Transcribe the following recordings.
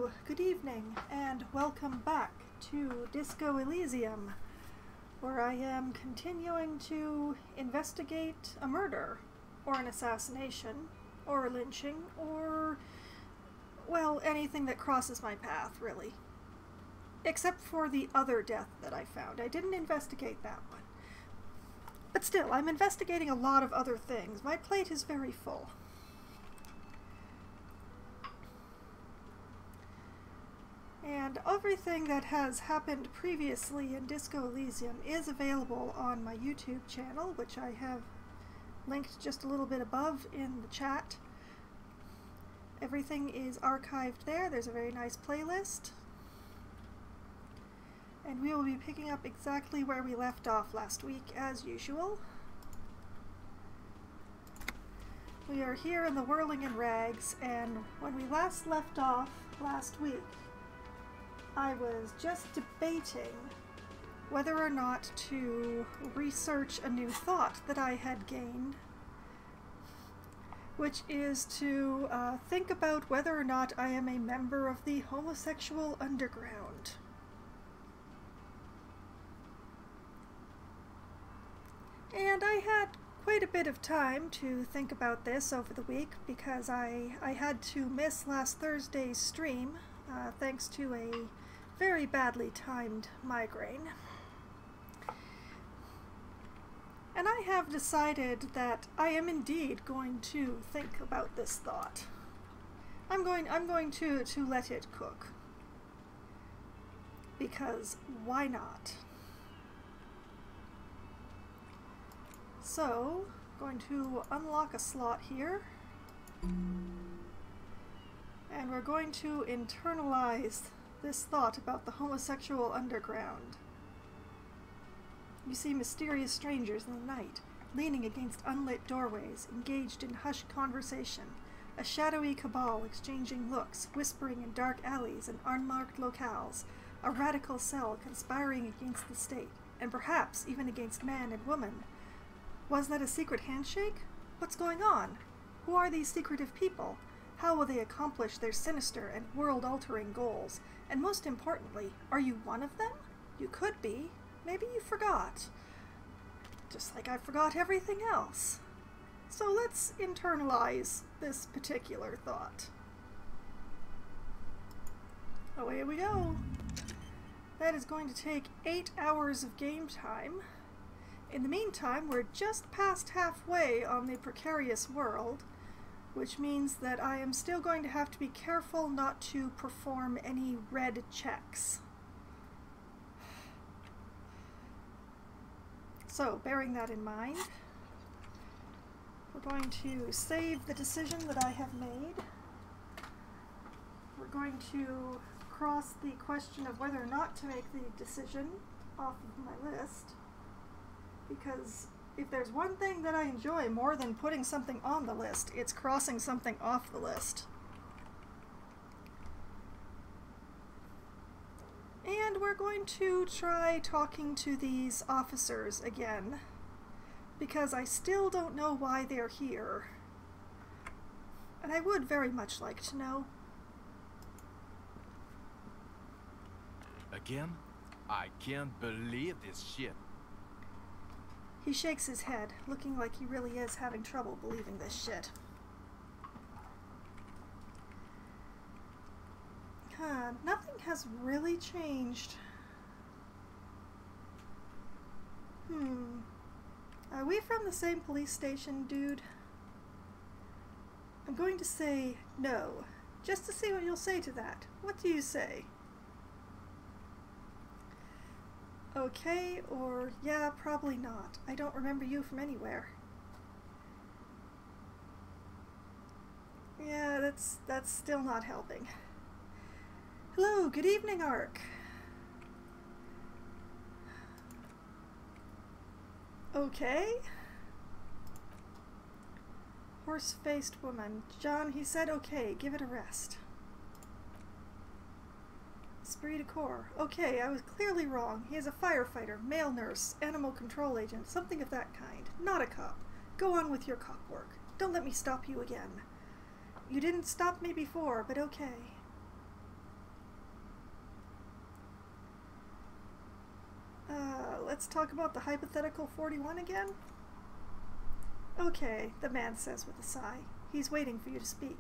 Hello, good evening, and welcome back to Disco Elysium, where I am continuing to investigate a murder, or an assassination, or a lynching, or, well, anything that crosses my path, really. Except for the other death that I found. I didn't investigate that one. But still, I'm investigating a lot of other things. My plate is very full. And everything that has happened previously in Disco Elysium is available on my YouTube channel, which I have linked just a little bit above in the chat. Everything is archived there. There's a very nice playlist. And we will be picking up exactly where we left off last week, as usual. We are here in the Whirling in Rags, and when we last left off last week, I was just debating whether or not to research a new thought that I had gained, which is to think about whether or not I am a member of the homosexual underground. And I had quite a bit of time to think about this over the week because I had to miss last Thursday's stream thanks to a very badly timed migraine. And I have decided that I am indeed going to think about this thought. I'm going to let it cook. Because why not? So, going to unlock a slot here. And we're going to internalize this thought about the homosexual underground. You see mysterious strangers in the night, leaning against unlit doorways, engaged in hushed conversation, a shadowy cabal exchanging looks, whispering in dark alleys and unmarked locales, a radical cell conspiring against the state, and perhaps even against man and woman. Was that a secret handshake? What's going on? Who are these secretive people? How will they accomplish their sinister and world-altering goals? And most importantly, are you one of them? You could be. Maybe you forgot. Just like I forgot everything else. So let's internalize this particular thought. Away we go. That is going to take 8 hours of game time. In the meantime, we're just past halfway on the precarious world, which means that I am still going to have to be careful not to perform any red checks. So, bearing that in mind, we're going to save the decision that I have made. We're going to cross the question of whether or not to make the decision off of my list, because if there's one thing that I enjoy more than putting something on the list, it's crossing something off the list. And we're going to try talking to these officers again, because I still don't know why they're here. And I would very much like to know. Again? I can't believe this shit. He shakes his head, looking like he really is having trouble believing this shit. Nothing has really changed. Are we from the same police station, dude? I'm going to say no, just to see what you'll say to that. What do you say? Okay, or yeah, probably not. I don't remember you from anywhere. Yeah, that's still not helping. Hello, good evening, Ark. Okay. Horse-faced woman. John, he said okay, give it a rest. Esprit de corps. Okay, I was clearly wrong. He is a firefighter, male nurse, animal control agent, something of that kind. Not a cop. Go on with your cop work. Don't let me stop you again. You didn't stop me before, but okay. let's talk about the hypothetical 41 again? Okay, the man says with a sigh. He's waiting for you to speak.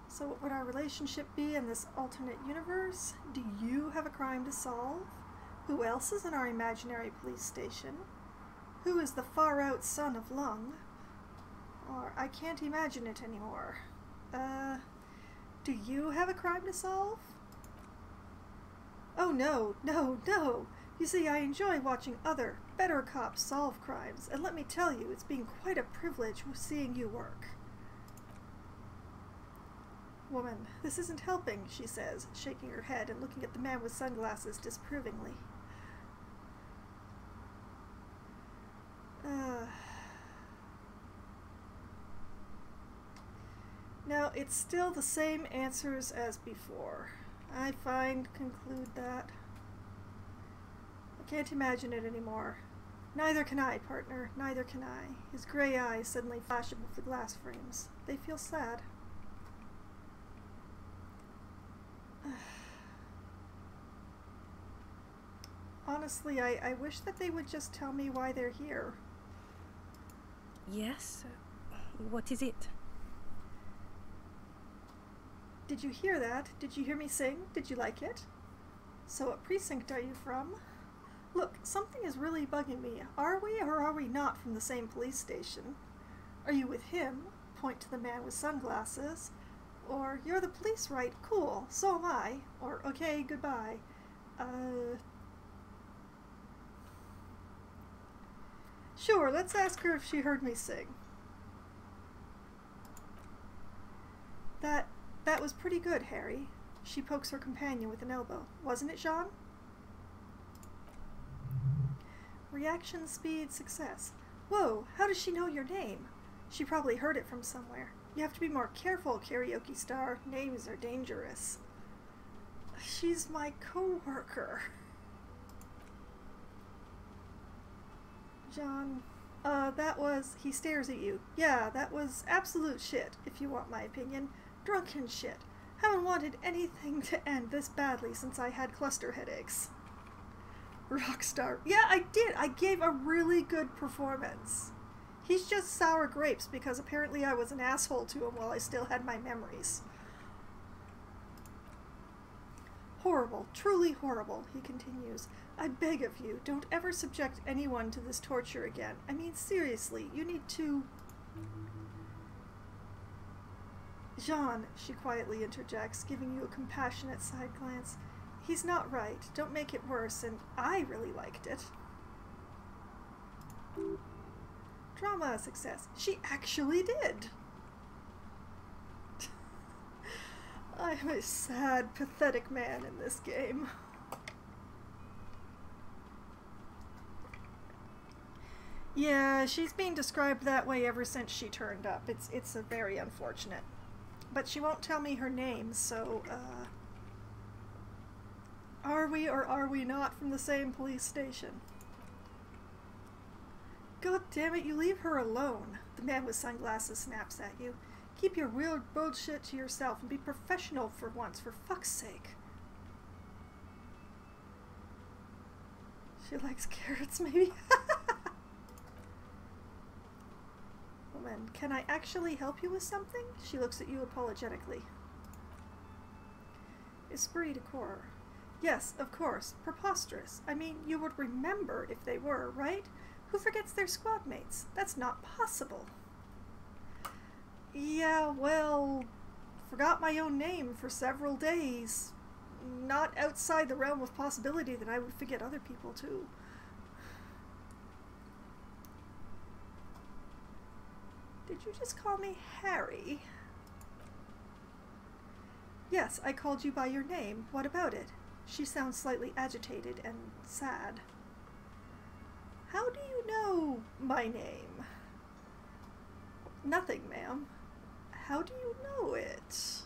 So what would our relationship be in this alternate universe? Do you have a crime to solve? Who else is in our imaginary police station? Who is the far-out son of Lung? Or I can't imagine it anymore. Do you have a crime to solve? Oh no, no, no! You see, I enjoy watching other, better cops solve crimes, and let me tell you, it's been quite a privilege seeing you work. Woman, this isn't helping, she says, shaking her head and looking at the man with sunglasses disapprovingly. Now, it's still the same answers as before. I conclude that. I can't imagine it anymore. Neither can I, partner, neither can I. His gray eyes suddenly flash above the glass frames. They feel sad. Honestly, I wish that they would just tell me why they're here. Yes? What is it? Did you hear that? Did you hear me sing? Did you like it? So what precinct are you from? Look, something is really bugging me. Are we or are we not from the same police station? Are you with him? Point to the man with sunglasses. Or, you're the police, right? Cool, so am I. Or, okay, goodbye. Sure, let's ask her if she heard me sing. That was pretty good, Harry. She pokes her companion with an elbow. Wasn't it, Jean? Reaction speed success. Whoa, how does she know your name? She probably heard it from somewhere. You have to be more careful, karaoke star. Names are dangerous. She's my co-worker. John, he stares at you. Yeah, that was absolute shit, if you want my opinion. Drunken shit. Haven't wanted anything to end this badly since I had cluster headaches. Rockstar. Yeah, I did. I gave a really good performance. He's just sour grapes because apparently I was an asshole to him while I still had my memories. Horrible, truly horrible, he continues. I beg of you, don't ever subject anyone to this torture again. I mean, seriously, you need to... Jean, she quietly interjects, giving you a compassionate side glance. He's not right. Don't make it worse, and I really liked it. Drama success. She actually did. I'm a sad, pathetic man in this game. Yeah, she's being described that way ever since she turned up. It's a very unfortunate. But she won't tell me her name, so, are we or are we not from the same police station? God damn it, you leave her alone. The man with sunglasses snaps at you. Keep your weird bullshit to yourself and be professional for once, for fuck's sake. She likes carrots, maybe? Woman, can I actually help you with something? She looks at you apologetically. Esprit de corps. Yes, of course. Preposterous. I mean, you would remember if they were, right? Who forgets their squad mates? That's not possible. Yeah, well, forgot my own name for several days. Not outside the realm of possibility that I would forget other people too. Did you just call me Harry? Yes, I called you by your name. What about it? She sounds slightly agitated and sad. How do you know my name? Nothing, ma'am. How do you know it?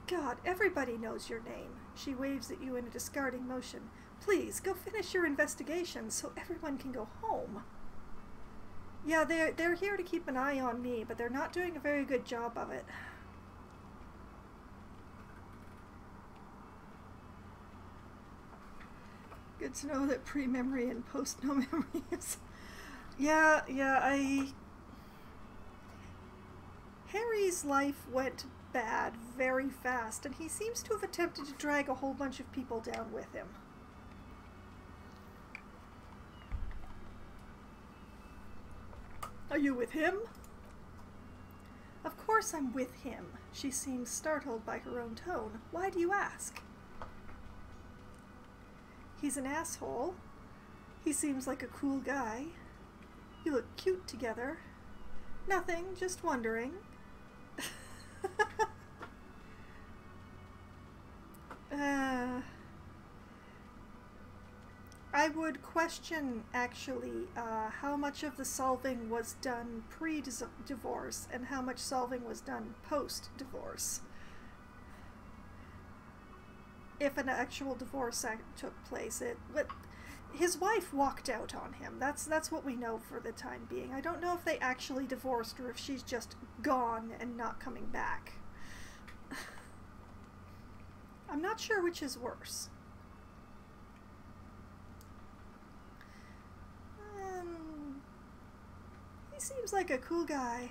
God, everybody knows your name. She waves at you in a discarding motion. Please, go finish your investigation so everyone can go home. Yeah, they're here to keep an eye on me, but they're not doing a very good job of it. Good to know that pre-memory and post-no memory is... Yeah, Harry's life went bad very fast, and he seems to have attempted to drag a whole bunch of people down with him. Are you with him? Of course I'm with him. She seems startled by her own tone. Why do you ask? He's an asshole. He seems like a cool guy. You look cute together. Nothing, just wondering. I would question, actually, how much of the solving was done pre-divorce and how much solving was done post-divorce. If an actual divorce took place, but his wife walked out on him. That's what we know for the time being. I don't know if they actually divorced or if she's just gone and not coming back. I'm not sure which is worse. He seems like a cool guy.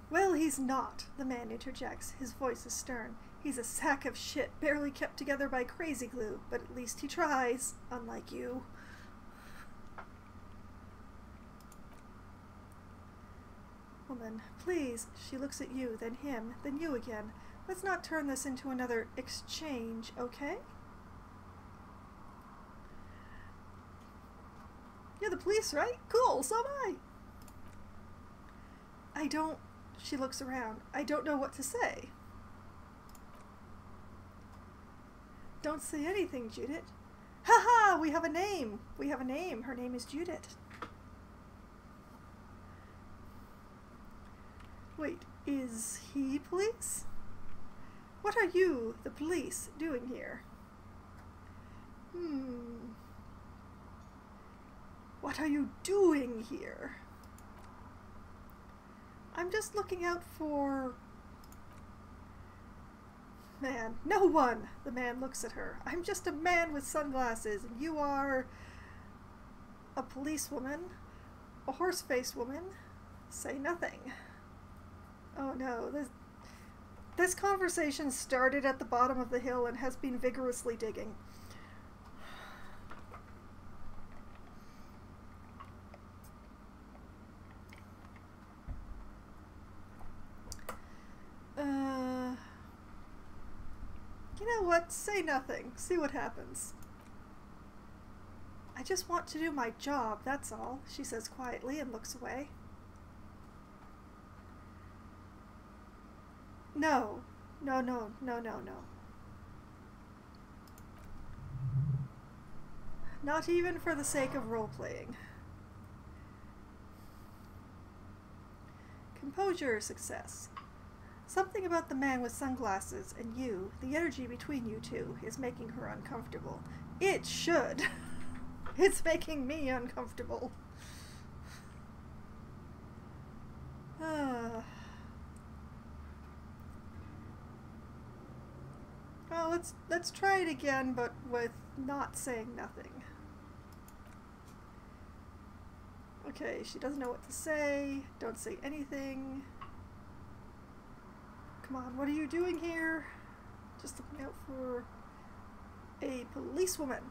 Well, he's not, the man interjects. His voice is stern. He's a sack of shit, barely kept together by crazy glue, but at least he tries, unlike you. Woman, please. She looks at you, then him, then you again. Let's not turn this into another exchange, okay? You're the police, right? Cool, so am I don't... She looks around. I don't know what to say. Don't say anything, Judith. Ha! We have a name! We have a name. Her name is Judith. Wait, is he police? What are you, the police, doing here? What are you doing here? I'm just looking out for... Man, no one! The man looks at her. I'm just a man with sunglasses, and you are... a policewoman? A horse-faced woman? Say nothing. Oh no, this conversation started at the bottom of the hill and has been vigorously digging. You know what? Say nothing. See what happens. I just want to do my job, that's all, she says quietly and looks away. No. No. Not even for the sake of role-playing. Composure, success. Something about the man with sunglasses and you, the energy between you two, is making her uncomfortable. It should. It's making me uncomfortable. Well, let's try it again, but with not saying nothing. Okay, she doesn't know what to say. Don't say anything. Come on, what are you doing here? Just looking out for a policewoman.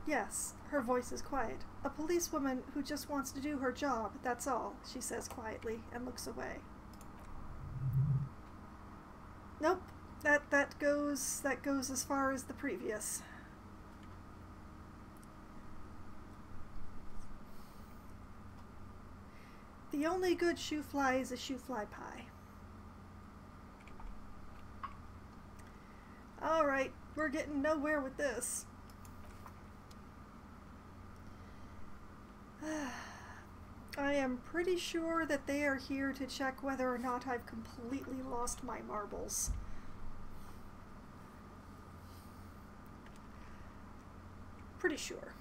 Yes, her voice is quiet. A policewoman who just wants to do her job, that's all, she says quietly and looks away. Nope, that goes as far as the previous. The only good shoe fly is a shoe fly pie. Alright, we're getting nowhere with this. I am pretty sure that they are here to check whether or not I've completely lost my marbles. Pretty sure.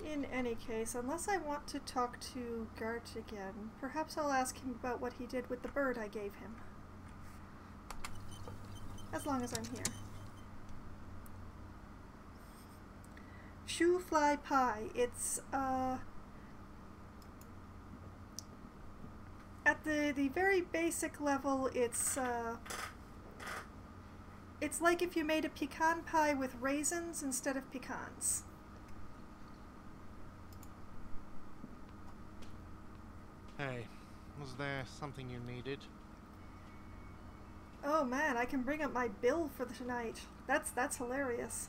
In any case, unless I want to talk to Gart again, perhaps I'll ask him about what he did with the bird I gave him. As long as I'm here. Shoe fly pie. It's at the very basic level, it's like if you made a pecan pie with raisins instead of pecans. Hey, was there something you needed? Oh man, I can bring up my bill for tonight. That's hilarious.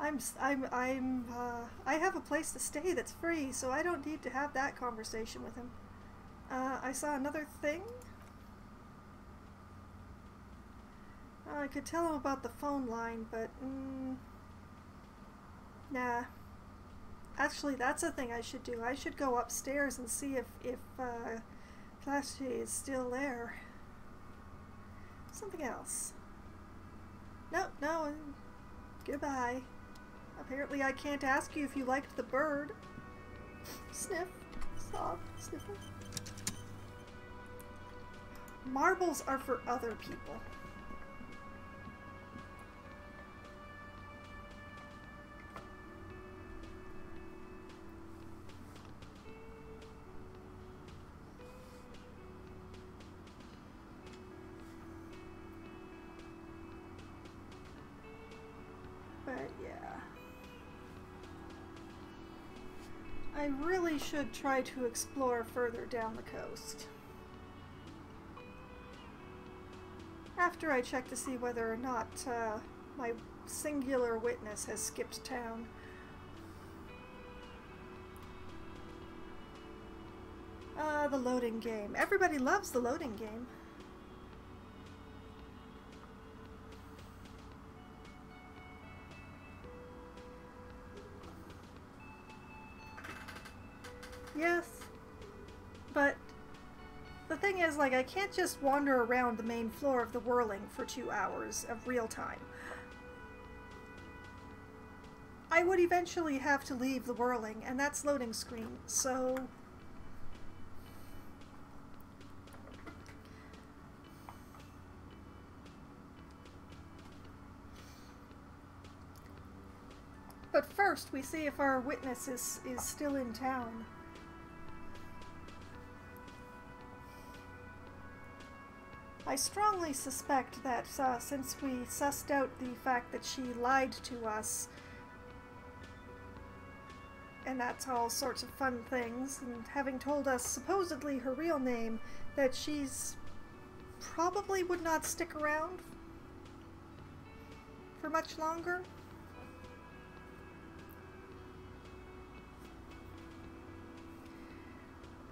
I have a place to stay that's free, so I don't need to have that conversation with him. I saw another thing. I could tell him about the phone line, but nah. Actually, that's a thing I should do. I should go upstairs and see if Flashy is still there. Something else. No, goodbye. Apparently I can't ask you if you liked the bird. Sniff. Sob. Sniffle. Marbles are for other people. But yeah. I really should try to explore further down the coast. After I check to see whether or not my singular witness has skipped town. The loading game. Everybody loves the loading game. Yes, but the thing is, like, I can't just wander around the main floor of the Whirling for 2 hours of real time. I would eventually have to leave the Whirling, and that's loading screen, so... But first, we see if our witness is still in town. I strongly suspect that since we sussed out the fact that she lied to us, and that's all sorts of fun things, and having told us supposedly her real name, that she's probably would not stick around for much longer.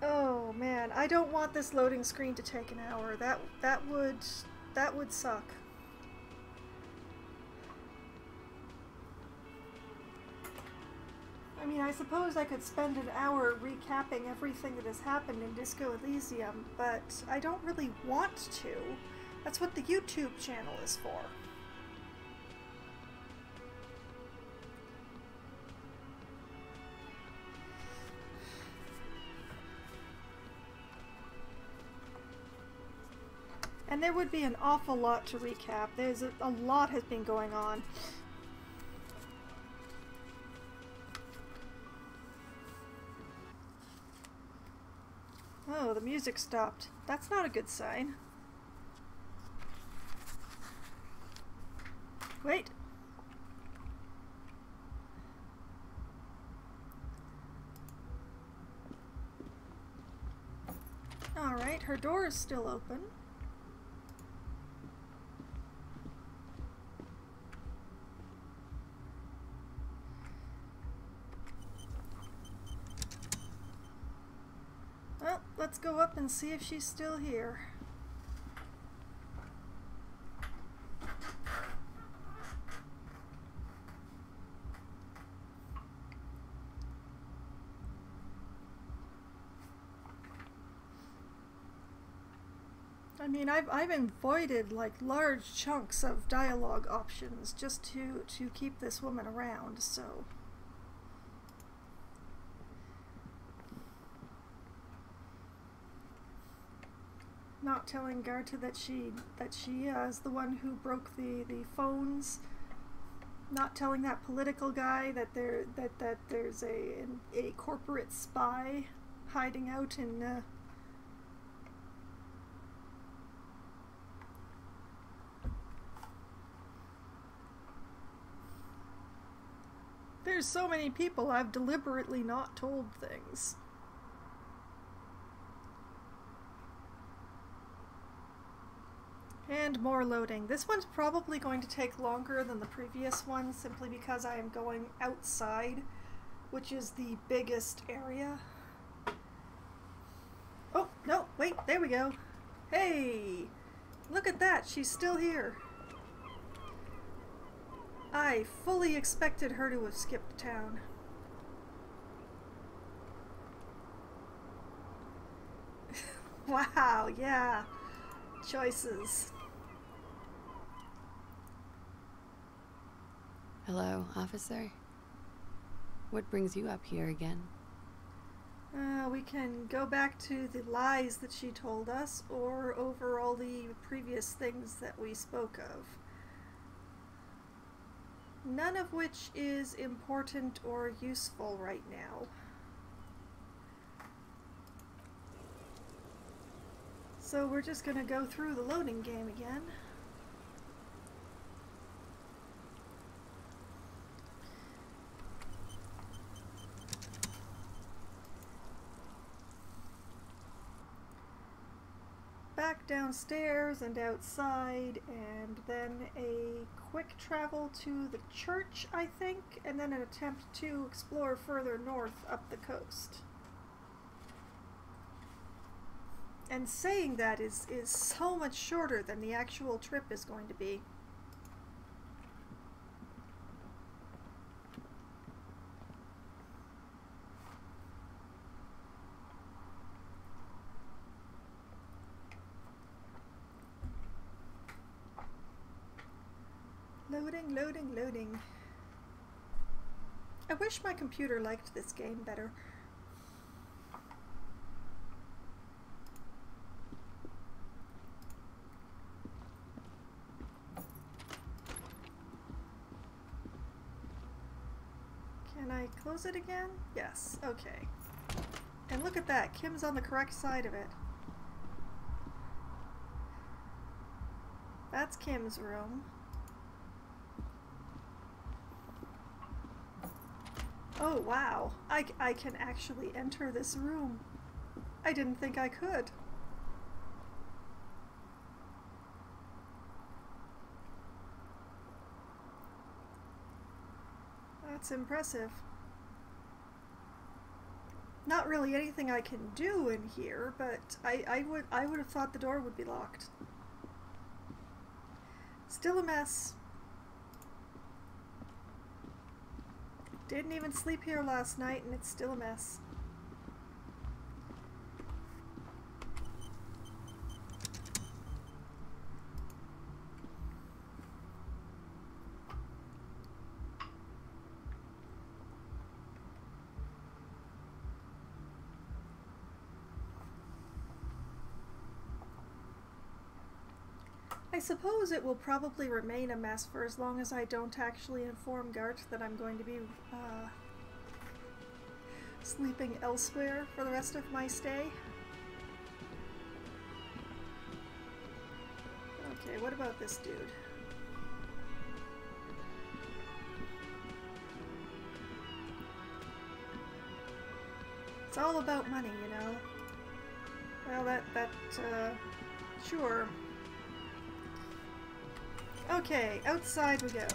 Oh man, I don't want this loading screen to take an hour. That would suck. I mean, I suppose I could spend an hour recapping everything that has happened in Disco Elysium, but I don't really want to. That's what the YouTube channel is for. And there would be an awful lot to recap. There's a lot has been going on. Oh, the music stopped. That's not a good sign. Wait. Alright, her door is still open. Well, let's go up and see if she's still here. I mean, I've avoided like large chunks of dialogue options just to keep this woman around, so... Not telling Garta that she is the one who broke the phones. Not telling that political guy that there's a corporate spy hiding out in There's so many people I've deliberately not told things. And more loading. This one's probably going to take longer than the previous one, simply because I am going outside, which is the biggest area. Oh, no, wait, there we go. Hey, look at that, she's still here. I fully expected her to have skipped town. Wow, yeah. Choices. Hello, officer. What brings you up here again? We can go back to the lies that she told us, or over all the previous things that we spoke of. None of which is important or useful right now. So we're just gonna go through the loading game again. Back downstairs and outside, and then a quick travel to the church, I think, and then an attempt to explore further north up the coast. And saying that is so much shorter than the actual trip is going to be. Loading, loading, loading. I wish my computer liked this game better. Can I close it again? Yes, okay. And look at that, Kim's on the correct side of it. That's Kim's room. Oh wow, I can actually enter this room. I didn't think I could. That's impressive. Not really anything I can do in here, but I would have thought the door would be locked. Still a mess. Didn't even sleep here last night and it's still a mess. I suppose it will probably remain a mess for as long as I don't actually inform Gart that I'm going to be sleeping elsewhere for the rest of my stay. Okay, what about this dude? It's all about money, you know. Well, sure. Okay, outside we go.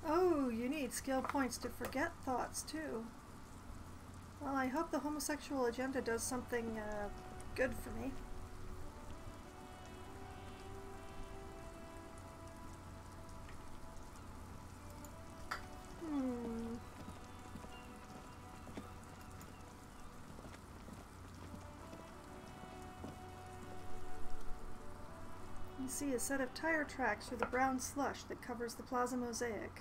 Oh, you need skill points to forget thoughts, too. Well, I hope the homosexual agenda does something good for me. You see a set of tire tracks through the brown slush that covers the plaza mosaic.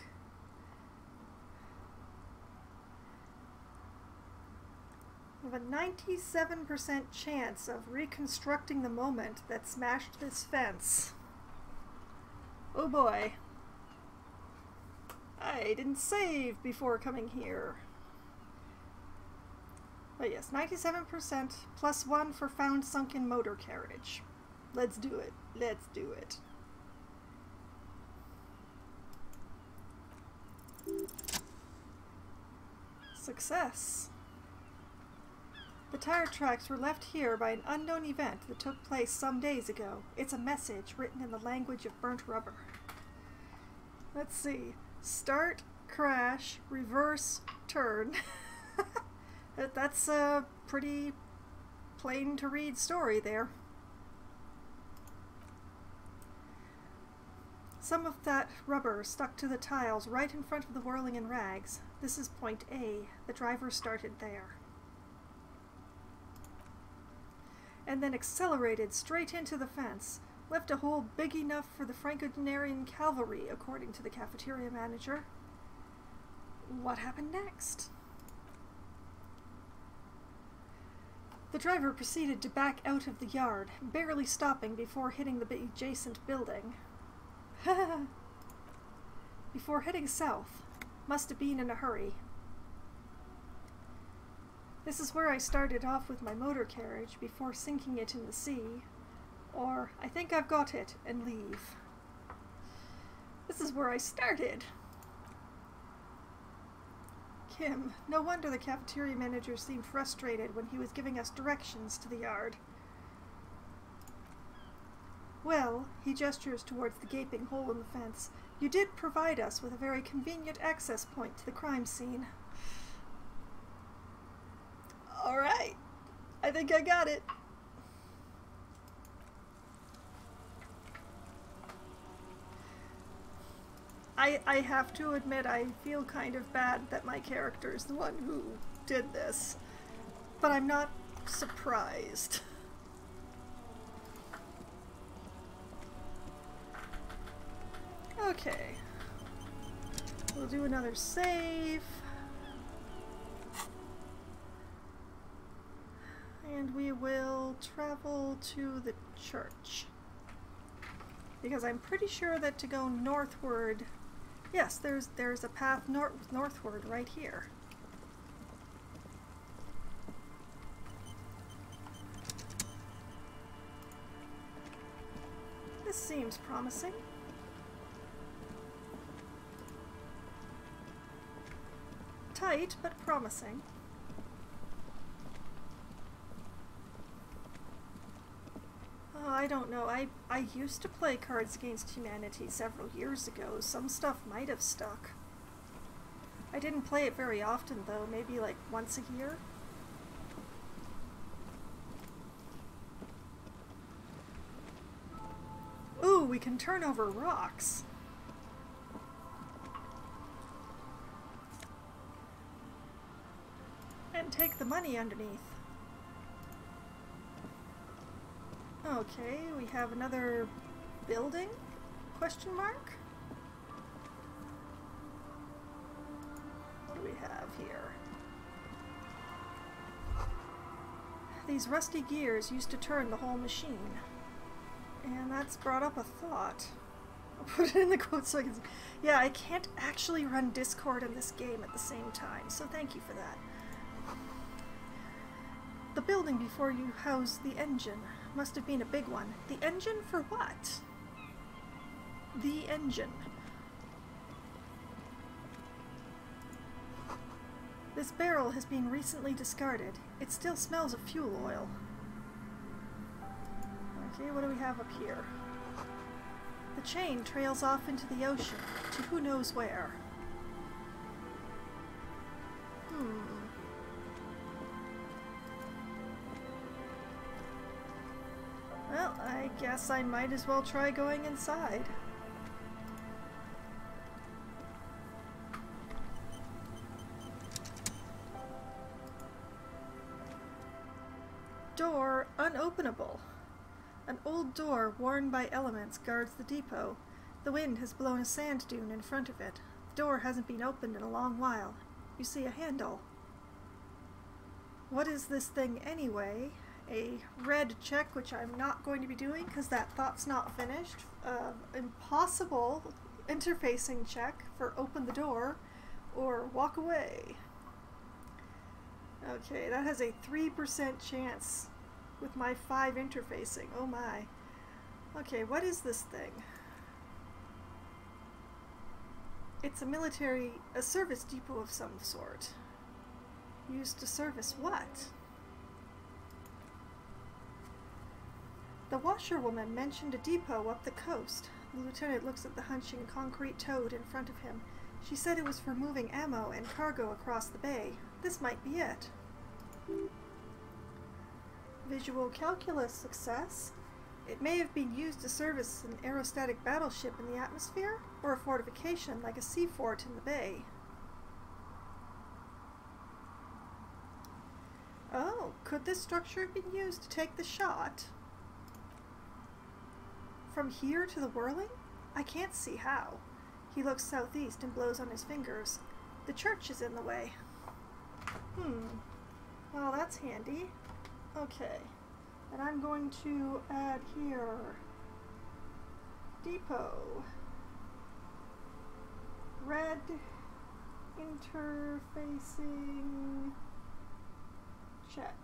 We have a 97% chance of reconstructing the moment that smashed this fence. Oh boy. I didn't save before coming here. But yes, 97% plus 1 for found sunken motor carriage. Let's do it. Let's do it. Success. The tire tracks were left here by an unknown event that took place some days ago. It's a message written in the language of burnt rubber. Let's see. Start, crash, reverse, turn. That's a pretty plain to read story there. Some of that rubber stuck to the tiles right in front of the whirling in rags. This is point A. The driver started there. And then accelerated straight into the fence. Left a hole big enough for the Franco-Denarian cavalry, according to the cafeteria manager. What happened next? The driver proceeded to back out of the yard, barely stopping before hitting the adjacent building. Before heading south. Must have been in a hurry. This is where I started off with my motor carriage before sinking it in the sea. Or, I think I've got it, and leave. This is where I started. Kim, no wonder the cafeteria manager seemed frustrated when he was giving us directions to the yard. Well, he gestures towards the gaping hole in the fence. You did provide us with a very convenient access point to the crime scene. Alright, I think I got it. I have to admit, I feel kind of bad that my character is the one who did this, but I'm not surprised. Okay, we'll do another save, and we will travel to the church, because I'm pretty sure that to go northward, yes, there's a path northward right here. This seems promising. Tight, but promising. Oh, I don't know. I used to play Cards Against Humanity several years ago. Some stuff might have stuck. I didn't play it very often, though. Maybe like once a year. Ooh, we can turn over rocks. And take the money underneath. Okay, we have another building? Question mark? What do we have here? These rusty gears used to turn the whole machine. And that's brought up a thought. I'll put it in the quotes so I can see. Yeah, I can't actually run Discord in this game at the same time, so thank you for that. The building before you housed the engine. Must have been a big one. The engine for what? The engine. This barrel has been recently discarded. It still smells of fuel oil. Okay, what do we have up here? The chain trails off into the ocean, to who knows where. Well, I guess I might as well try going inside. Door unopenable. An old door worn by elements guards the depot. The wind has blown a sand dune in front of it. The door hasn't been opened in a long while. You see a handle. What is this thing anyway? A red check, which I'm not going to be doing because that thought's not finished. Impossible interfacing check for open the door or walk away. Okay, that has a 3% chance with my 5 interfacing. Oh my. Okay, what is this thing? It's a service depot of some sort. Used to service what? The washerwoman mentioned a depot up the coast. The lieutenant looks at the hunching concrete toad in front of him. She said it was for moving ammo and cargo across the bay. This might be it. Visual calculus success. It may have been used to service an aerostatic battleship in the atmosphere, or a fortification like a sea fort in the bay. Oh, could this structure have been used to take the shot? From here to the whirling? I can't see how. He looks southeast and blows on his fingers. The church is in the way. Well, that's handy. Okay. And I'm going to add here depot. Red interfacing check.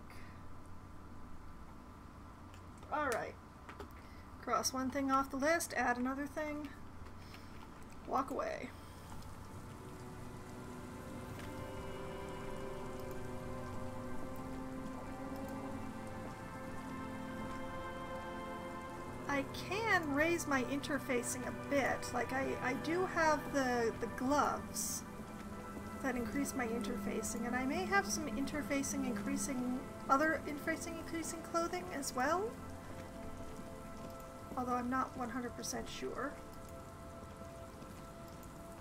Alright. Cross one thing off the list, add another thing, walk away. I can raise my interfacing a bit. Like I do have the gloves that increase my interfacing, and I may have some interfacing increasing, other interfacing increasing clothing as well. Although I'm not 100% sure.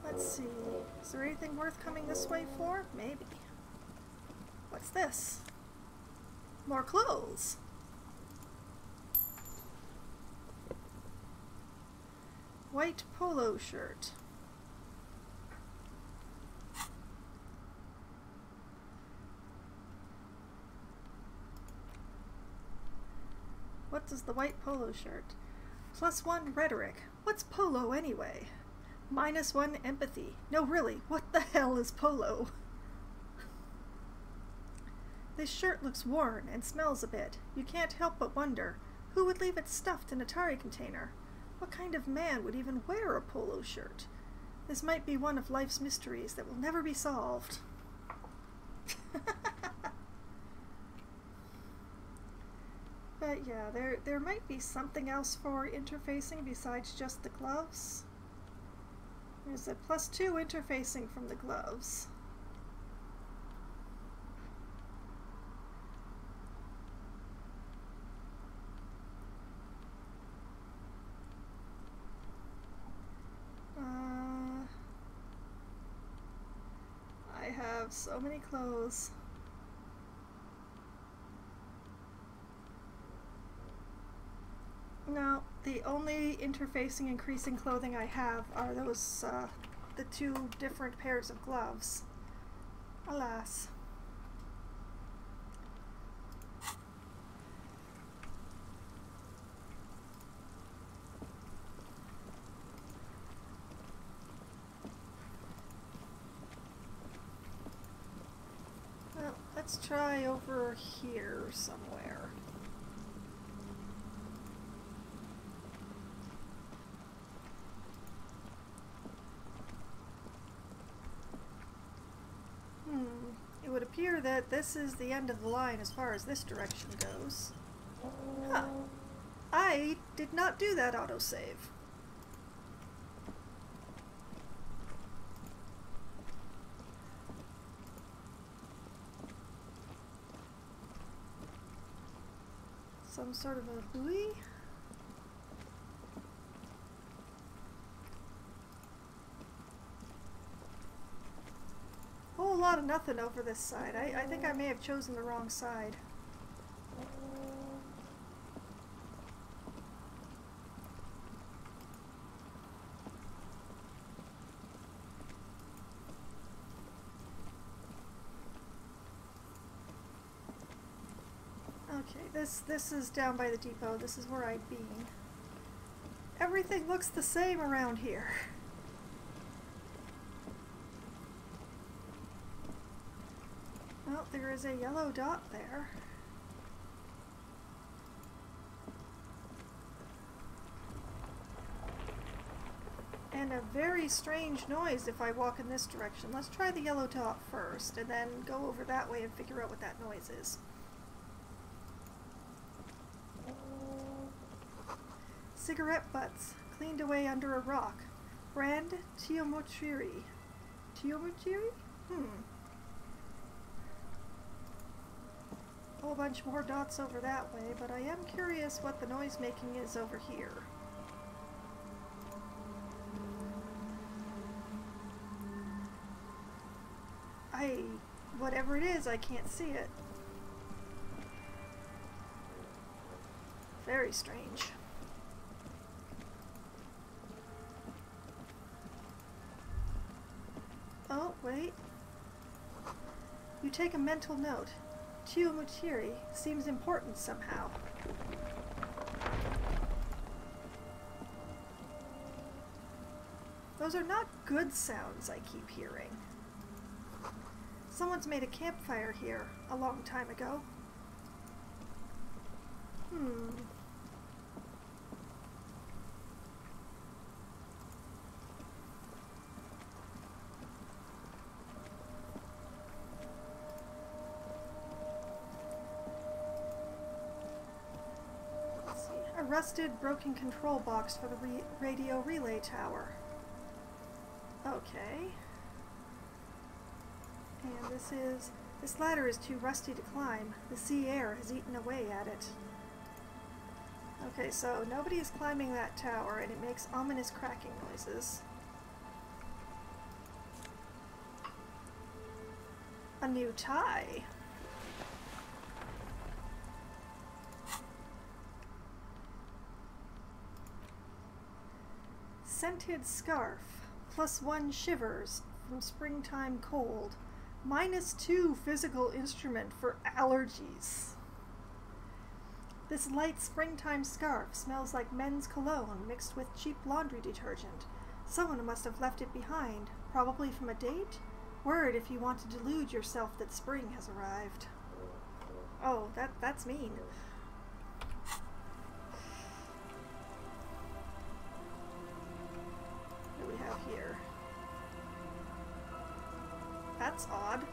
Let's see. Is there anything worth coming this way for? Maybe. What's this? More clothes. White polo shirt. What does the white polo shirt? +1 rhetoric. What's polo anyway? -1 empathy. No, really, what the hell is polo? This shirt looks worn and smells a bit. You can't help but wonder, who would leave it stuffed in a Atari container? What kind of man would even wear a polo shirt? This might be one of life's mysteries that will never be solved. But yeah, there might be something else for interfacing besides just the gloves. There's a +2 interfacing from the gloves. I have so many clothes. No, the only interfacing increasing clothing I have are those, the 2 different pairs of gloves. Alas. Well, let's try over here somewhere. It would appear that this is the end of the line as far as this direction goes. Huh. I did not do that autosave. Some sort of a buoy? Whole lot of nothing over this side. I think I may have chosen the wrong side. Okay, this is down by the depot. This is where I'd been. Everything looks the same around here. Well, there is a yellow dot there. And a very strange noise if I walk in this direction. Let's try the yellow dot first, and then go over that way and figure out what that noise is. Cigarette butts, cleaned away under a rock. Brand Tiomochiri. Tiomochiri? A whole bunch more dots over that way, but I am curious what the noise making is over here. Whatever it is, I can't see it. Very strange. Oh, wait. You take a mental note. Chiyomuchiri seems important somehow. Those are not good sounds I keep hearing. Someone's made a campfire here a long time ago. Let's see. A rusted, broken control box for the radio relay tower. Okay. And this ladder is too rusty to climb. The sea air has eaten away at it. Okay, so nobody is climbing that tower, and it makes ominous cracking noises. A new tie. Scented scarf. +1 shivers from springtime cold. -2 physical instrument for allergies. This light springtime scarf smells like men's cologne mixed with cheap laundry detergent. Someone must have left it behind, probably from a date. Word if you want to delude yourself that spring has arrived. Oh, that's mean. What do we have here? That's odd.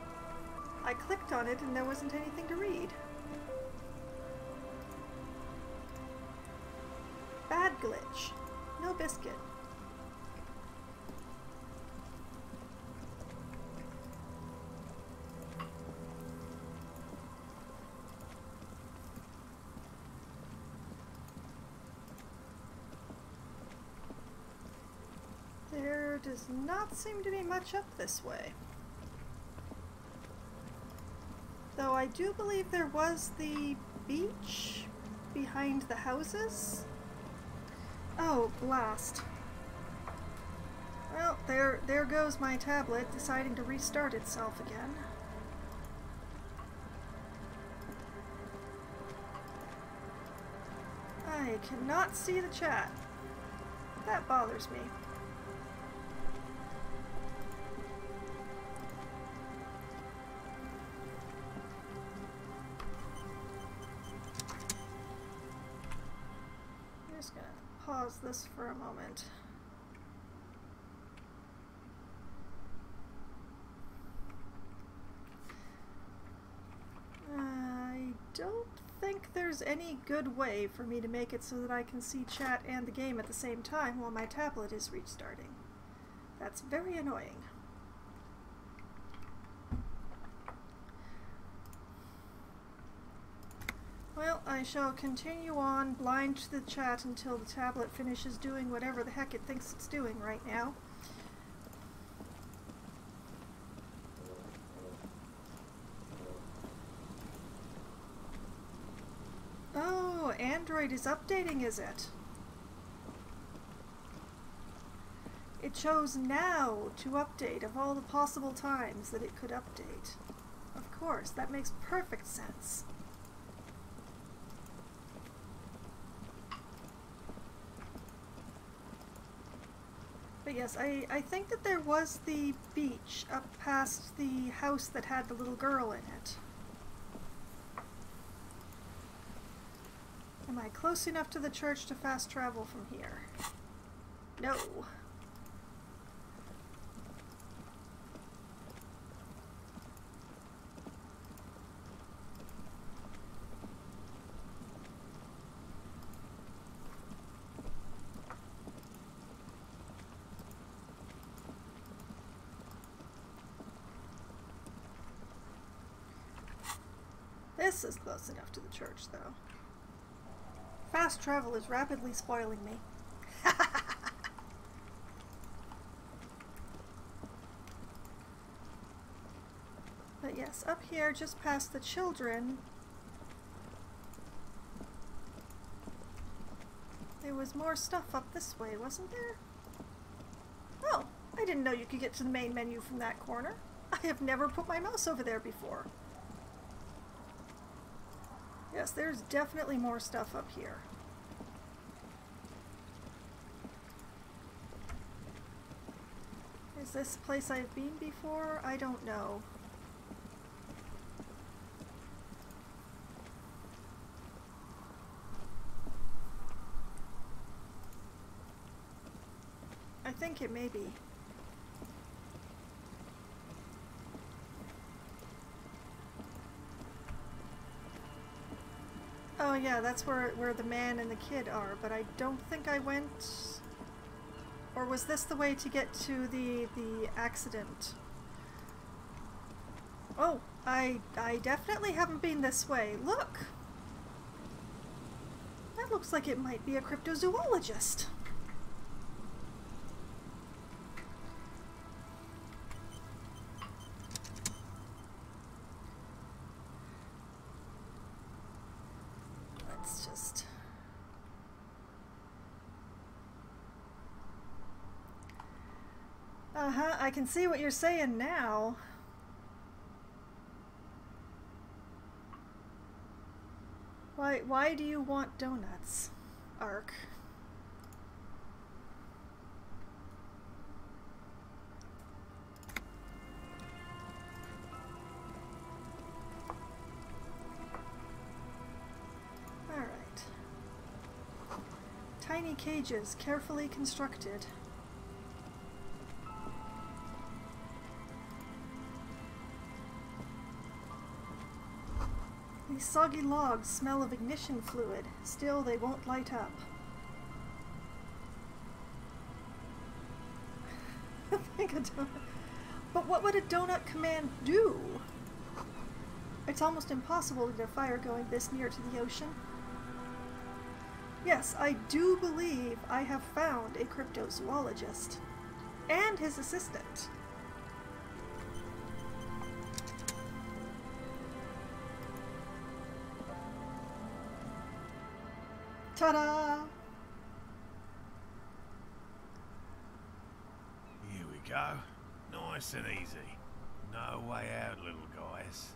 I clicked on it and there wasn't anything to read. Bad glitch. No biscuit. There does not seem to be much up this way. Though I do believe there was the beach behind the houses. Oh, blast. Well, there goes my tablet deciding to restart itself again. I cannot see the chat. That bothers me. Pause this for a moment. I don't think there's any good way for me to make it so that I can see chat and the game at the same time while my tablet is restarting. That's very annoying. Well, I shall continue on blind to the chat until the tablet finishes doing whatever the heck it thinks it's doing right now. Oh, Android is updating, is it? It chose now to update of all the possible times that it could update. Of course, that makes perfect sense. But yes, I think that there was the beach up past the house that had the little girl in it. Am I close enough to the church to fast travel from here? No. This is close enough to the church, though. Fast travel is rapidly spoiling me. But yes, up here, just past the children, there was more stuff up this way, wasn't there? Oh, I didn't know you could get to the main menu from that corner. I have never put my mouse over there before. Yes, there's definitely more stuff up here. Is this a place I've been before? I don't know. I think it may be. Oh yeah, that's where the man and the kid are, but I don't think I went... Or was this the way to get to the accident? Oh, I definitely haven't been this way. Look! That looks like it might be a cryptozoologist. Uh-huh, I can see what you're saying now. Why do you want donuts, Ark? All right. Tiny cages, carefully constructed. These soggy logs smell of ignition fluid. Still, they won't light up. I think a donut. But what would a donut command do? It's almost impossible to get a fire going this near to the ocean. Yes, I do believe I have found a cryptozoologist. And his assistant. Ta-da! Here we go. Nice and easy. No way out, little guys.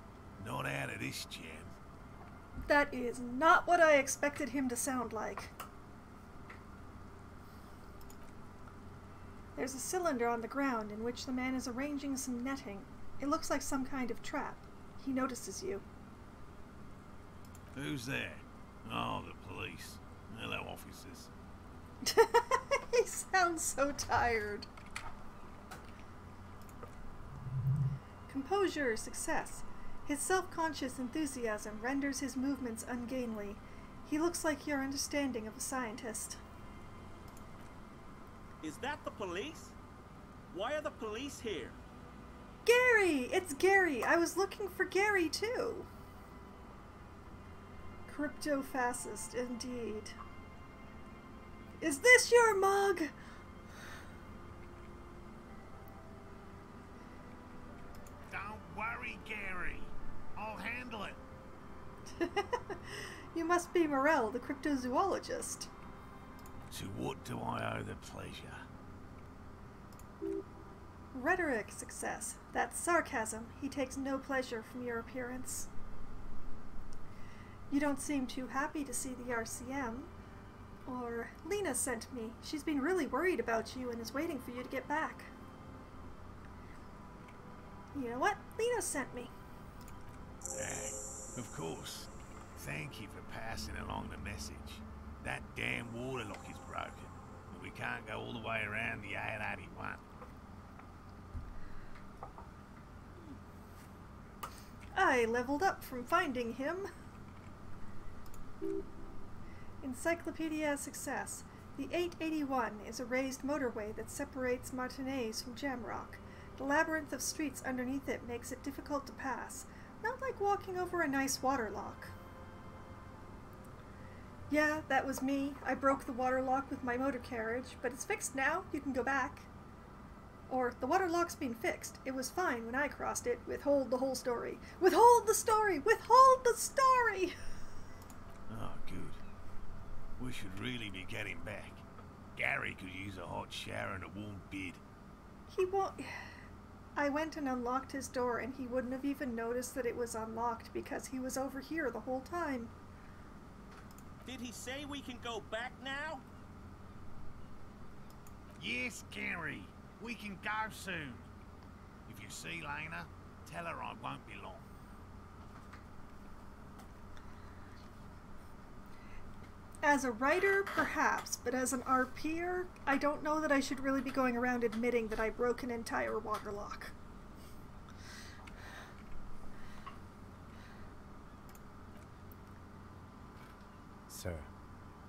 Not out of this gem. That is not what I expected him to sound like. There's a cylinder on the ground in which the man is arranging some netting. It looks like some kind of trap. He notices you. Who's there? Oh, the police. Hello, officers. He sounds so tired. Composure, success. His self-conscious enthusiasm renders his movements ungainly. He looks like your understanding of a scientist. Is that the police? Why are the police here? Gary! It's Gary! I was looking for Gary, too. Crypto-fascist, indeed. Is this your mug? Don't worry, Gary. I'll handle it. You must be Morel, the cryptozoologist. To what do I owe the pleasure? Rhetoric, success. That's sarcasm. He takes no pleasure from your appearance. You don't seem too happy to see the RCM. Or Lena sent me. She's been really worried about you and is waiting for you to get back. You know what? Lena sent me. Of course. Thank you for passing along the message. That damn waterlock is broken, and we can't go all the way around the 881. I leveled up from finding him. Encyclopedia success. The 881 is a raised motorway that separates Martinez from Jamrock. The labyrinth of streets underneath it makes it difficult to pass, not like walking over a nice waterlock. Yeah, that was me. I broke the waterlock with my motor carriage, but it's fixed now. You can go back. Or, the waterlock's been fixed. It was fine when I crossed it. Withhold the whole story. Withhold the story! Withhold the story! Oh, good. We should really be getting back. Gary could use a hot shower and a warm bed. He won't... I went and unlocked his door, and he wouldn't have even noticed that it was unlocked because he was over here the whole time. Did he say we can go back now? Yes, Gary. We can go soon. If you see Lena, tell her I won't be long. As a writer, perhaps, but as an RPer, I don't know that I should really be going around admitting that I broke an entire waterlock. Sir,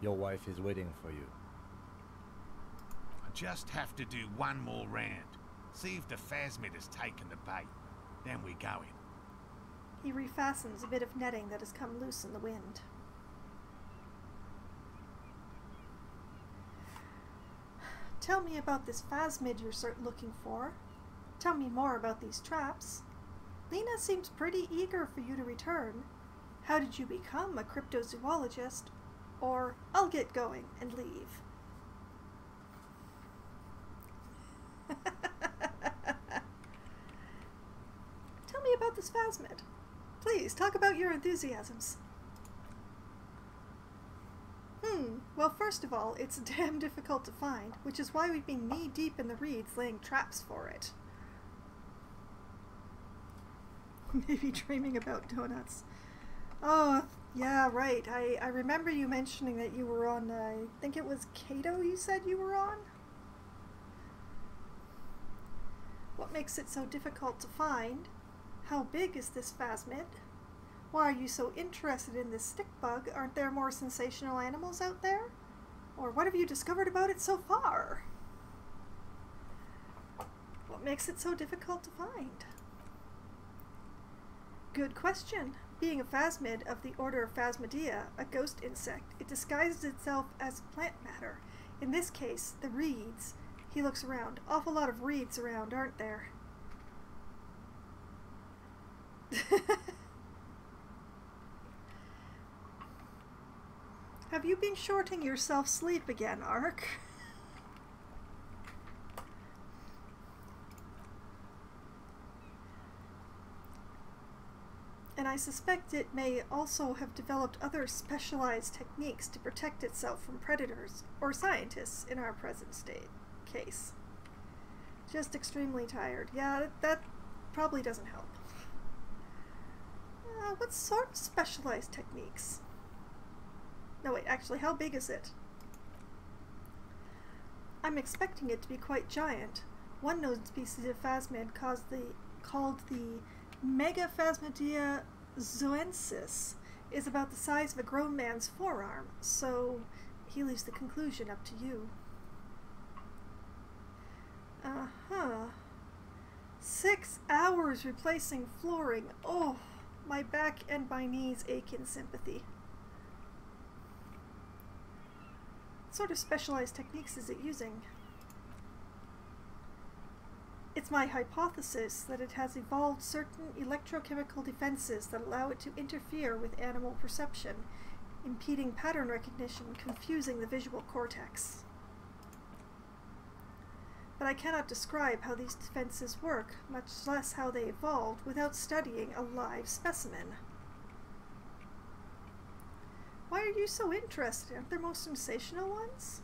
your wife is waiting for you. I just have to do one more round. See if the phasmid has taken the bait. Then we go in. He refastens a bit of netting that has come loose in the wind. Tell me about this phasmid you're looking for. Tell me more about these traps. Lena seems pretty eager for you to return. How did you become a cryptozoologist? Or, I'll get going and leave. Tell me about this phasmid. Please, talk about your enthusiasms. Well, first of all, it's damn difficult to find, which is why we've been knee-deep in the reeds laying traps for it. Maybe dreaming about donuts. Oh, yeah, right. I remember you mentioning that you were on, I think it was Cato you said you were on? What makes it so difficult to find? How big is this phasmid? Why are you so interested in this stick bug? Aren't there more sensational animals out there? Or what have you discovered about it so far? What makes it so difficult to find? Good question. Being a phasmid of the order of Phasmidea, a ghost insect, it disguises itself as plant matter. In this case, the reeds. He looks around. Awful lot of reeds around, aren't there? Have you been shorting yourself sleep again, Ark? And I suspect it may also have developed other specialized techniques to protect itself from predators, or scientists in our present case. Just extremely tired. Yeah, that probably doesn't help. What sort of specialized techniques? No, wait, actually, how big is it? I'm expecting it to be quite giant. One known species of phasmid called the Mega Phasmidea zoensis is about the size of a grown man's forearm, so he leaves the conclusion up to you. 6 hours replacing flooring. Oh, my back and my knees ache in sympathy. What sort of specialized techniques is it using? It's my hypothesis that it has evolved certain electrochemical defenses that allow it to interfere with animal perception, impeding pattern recognition, confusing the visual cortex. But I cannot describe how these defenses work, much less how they evolved, without studying a live specimen. Why are are you so interested? Aren't there more sensational ones?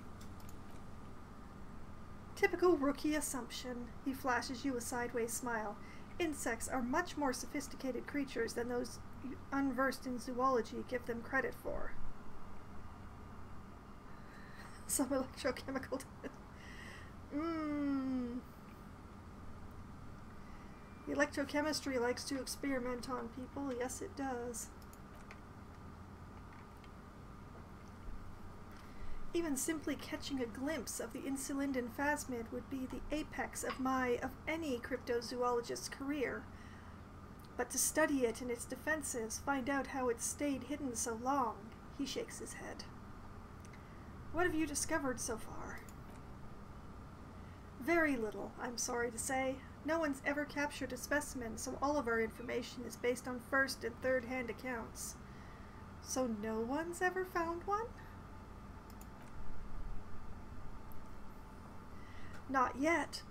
Typical rookie assumption. He flashes you a sideways smile. Insects are much more sophisticated creatures than those unversed in zoology give them credit for. Some electrochemical... The electrochemistry likes to experiment on people. Yes, it does. Even simply catching a glimpse of the Insulinden phasmid would be the apex of any cryptozoologist's career. But to study it and its defenses, find out how it stayed hidden so long, he shakes his head. What have you discovered so far? Very little, I'm sorry to say. No one's ever captured a specimen, so all of our information is based on first and third-hand accounts. So no one's ever found one? Not yet.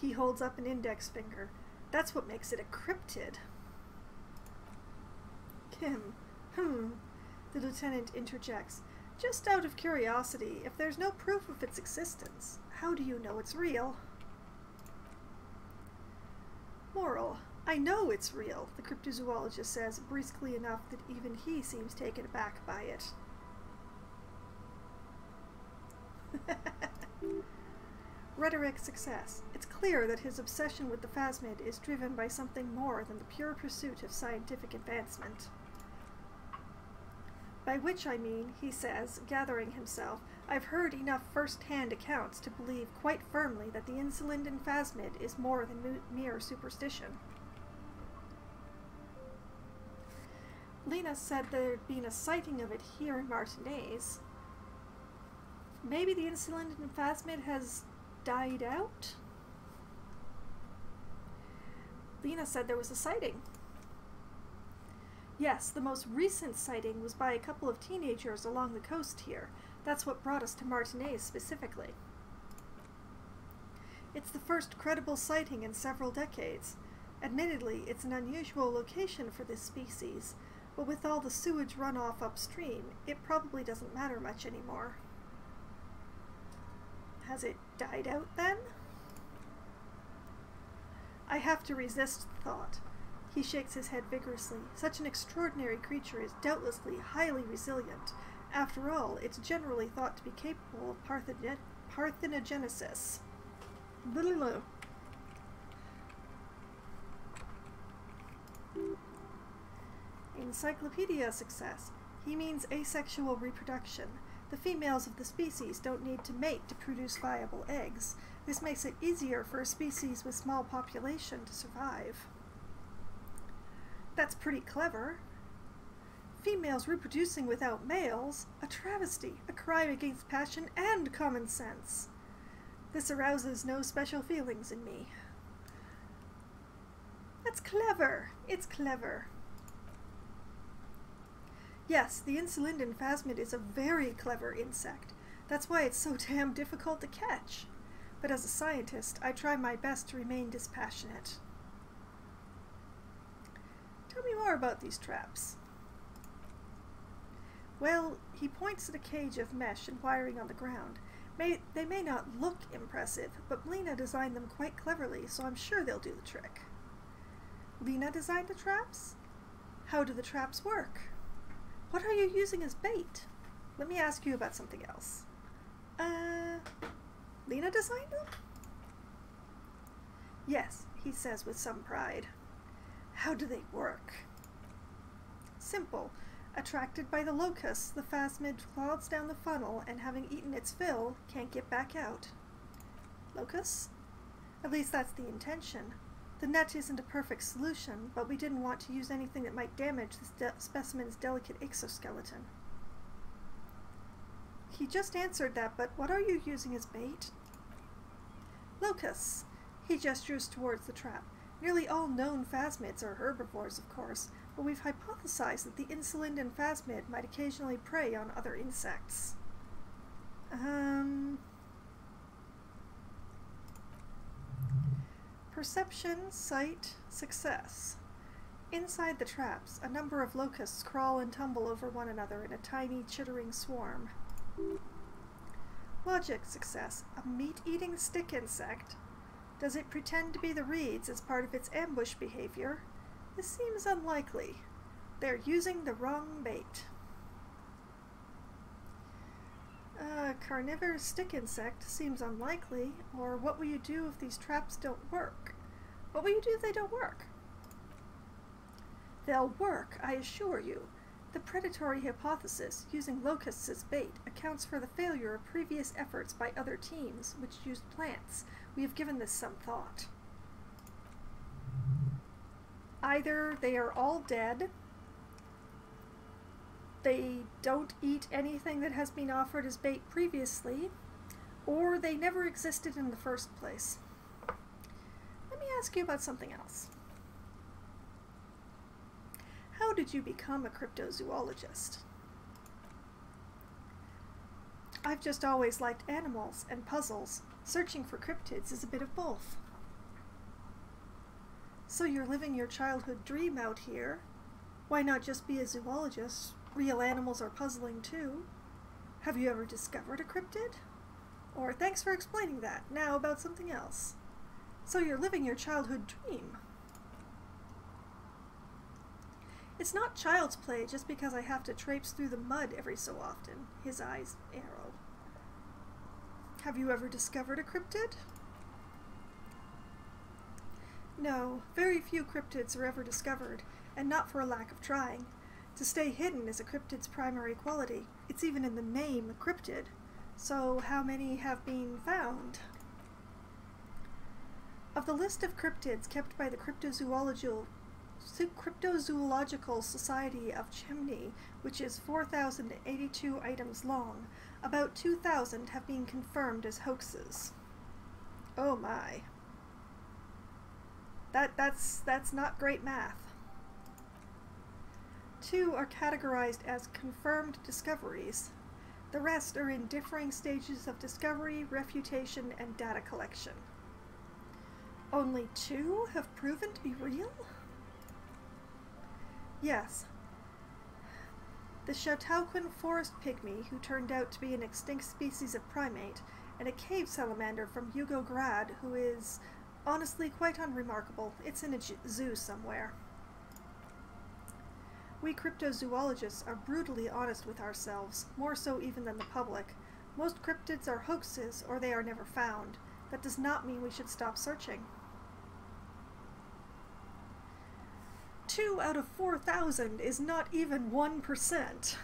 He holds up an index finger. That's what makes it a cryptid. The lieutenant interjects. Just out of curiosity, if there's no proof of its existence, how do you know it's real? Moral. I know it's real, the cryptozoologist says, briskly enough that even he seems taken aback by it. Rhetoric success. It's clear that his obsession with the phasmid is driven by something more than the pure pursuit of scientific advancement. By which I mean, he says, gathering himself, I've heard enough first-hand accounts to believe quite firmly that the Insulinden phasmid is more than mere superstition. Lena said there'd been a sighting of it here in Martinez. Maybe the Insulinden phasmid has died out? Lena said there was a sighting. Yes, the most recent sighting was by a couple of teenagers along the coast here. That's what brought us to Martinez specifically. It's the first credible sighting in several decades. Admittedly, it's an unusual location for this species, but with all the sewage runoff upstream, it probably doesn't matter much anymore. Has it died out then? I have to resist the thought. He shakes his head vigorously. Such an extraordinary creature is doubtlessly highly resilient. After all, it's generally thought to be capable of parthenogenesis. Encyclopedia success. He means asexual reproduction. The females of the species don't need to mate to produce viable eggs. This makes it easier for a species with small population to survive. That's pretty clever. Females reproducing without males? A travesty, a crime against passion and common sense. This arouses no special feelings in me. That's clever. It's clever. Yes, the Insulinden phasmid is a very clever insect. That's why it's so damn difficult to catch. But as a scientist, I try my best to remain dispassionate. Tell me more about these traps. Well, he points at a cage of mesh and wiring on the ground. They may not look impressive, but Lena designed them quite cleverly, so I'm sure they'll do the trick. Lena designed the traps? How do the traps work? What are you using as bait? Let me ask you about something else. Lena designed them? Yes, he says with some pride. How do they work? Simple. Attracted by the locusts, the phasmid clods down the funnel and, having eaten its fill, can't get back out. Locusts? At least that's the intention. The net isn't a perfect solution, but we didn't want to use anything that might damage the specimen's delicate exoskeleton. He just answered that, but what are you using as bait? Locusts. He gestures towards the trap. Nearly all known phasmids are herbivores, of course, but we've hypothesized that the Insulinden phasmid might occasionally prey on other insects. Perception, sight, success. Inside the traps, a number of locusts crawl and tumble over one another in a tiny, chittering swarm. Logic success. A meat-eating stick insect. Does it pretend to be the reeds as part of its ambush behavior? This seems unlikely. They're using the wrong bait. A carnivorous stick insect seems unlikely. Or what will you do if these traps don't work? What will you do if they don't work? They'll work, I assure you. The predatory hypothesis, using locusts as bait, accounts for the failure of previous efforts by other teams, which used plants. We have given this some thought. Either they are all dead, they don't eat anything that has been offered as bait previously, or they never existed in the first place. Let me ask you about something else. How did you become a cryptozoologist? I've just always liked animals and puzzles. Searching for cryptids is a bit of both. So you're living your childhood dream out here. Why not just be a zoologist? Real animals are puzzling too. Have you ever discovered a cryptid? Or thanks for explaining that. Now about something else. So you're living your childhood dream. It's not child's play just because I have to traipse through the mud every so often. His eyes narrow. Have you ever discovered a cryptid? No, very few cryptids are ever discovered, and not for a lack of trying. To stay hidden is a cryptid's primary quality. It's even in the name, cryptid. So how many have been found? Of the list of cryptids kept by the Cryptozoological Society of Chimney, which is 4,082 items long, about 2,000 have been confirmed as hoaxes. Oh my. That's not great math. 2 are categorized as confirmed discoveries. The rest are in differing stages of discovery, refutation, and data collection. Only 2 have proven to be real? Yes. The Chautauquan forest pygmy, who turned out to be an extinct species of primate, and a cave salamander from Yugograd, who is honestly quite unremarkable. It's in a zoo somewhere. We cryptozoologists are brutally honest with ourselves, more so even than the public. Most cryptids are hoaxes, or they are never found. That does not mean we should stop searching. 2 out of 4,000 is not even 1%.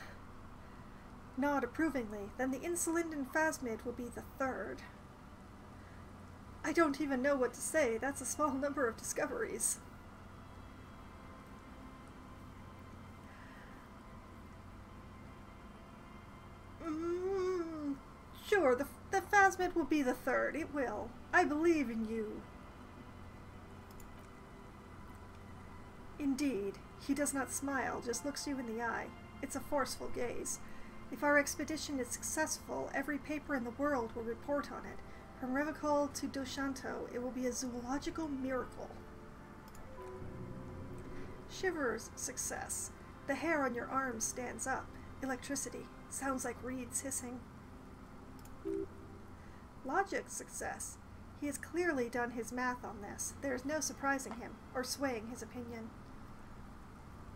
Nod approvingly. Then the insulindon phasmid will be the 3rd. I don't even know what to say. That's a small number of discoveries. Sure, the phasmid will be the 3rd. It will. I believe in you. Indeed. He does not smile, just looks you in the eye. It's a forceful gaze. If our expedition is successful, every paper in the world will report on it. From Revicol to Doshanto, it will be a zoological miracle. Shivers success. The hair on your arms stands up. Electricity. Sounds like reeds hissing. Logic success. He has clearly done his math on this. There is no surprising him, or swaying his opinion.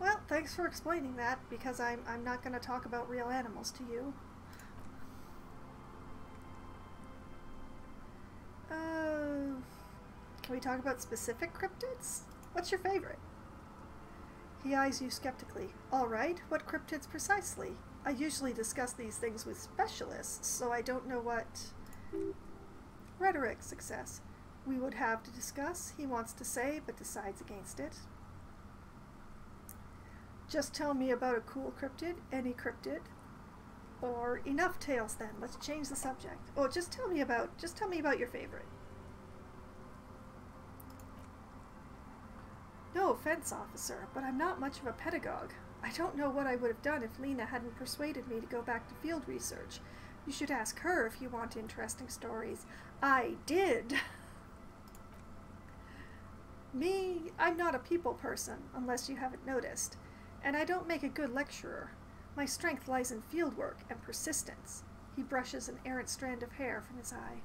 Well, thanks for explaining that, because I'm not going to talk about real animals to you. Can we talk about specific cryptids? What's your favorite? He eyes you skeptically. All right, what cryptids precisely? I usually discuss these things with specialists, so I don't know what... Rhetoric success. We would have to discuss, he wants to say, but decides against it. Just tell me about a cool cryptid, any cryptid. Or enough tales then, let's change the subject. Oh, just tell me about your favorite. No offense, officer, but I'm not much of a pedagogue. I don't know what I would have done if Lena hadn't persuaded me to go back to field research. You should ask her if you want interesting stories. I did! Me, I'm not a people person, unless you haven't noticed, and I don't make a good lecturer. My strength lies in fieldwork and persistence. He brushes an errant strand of hair from his eye.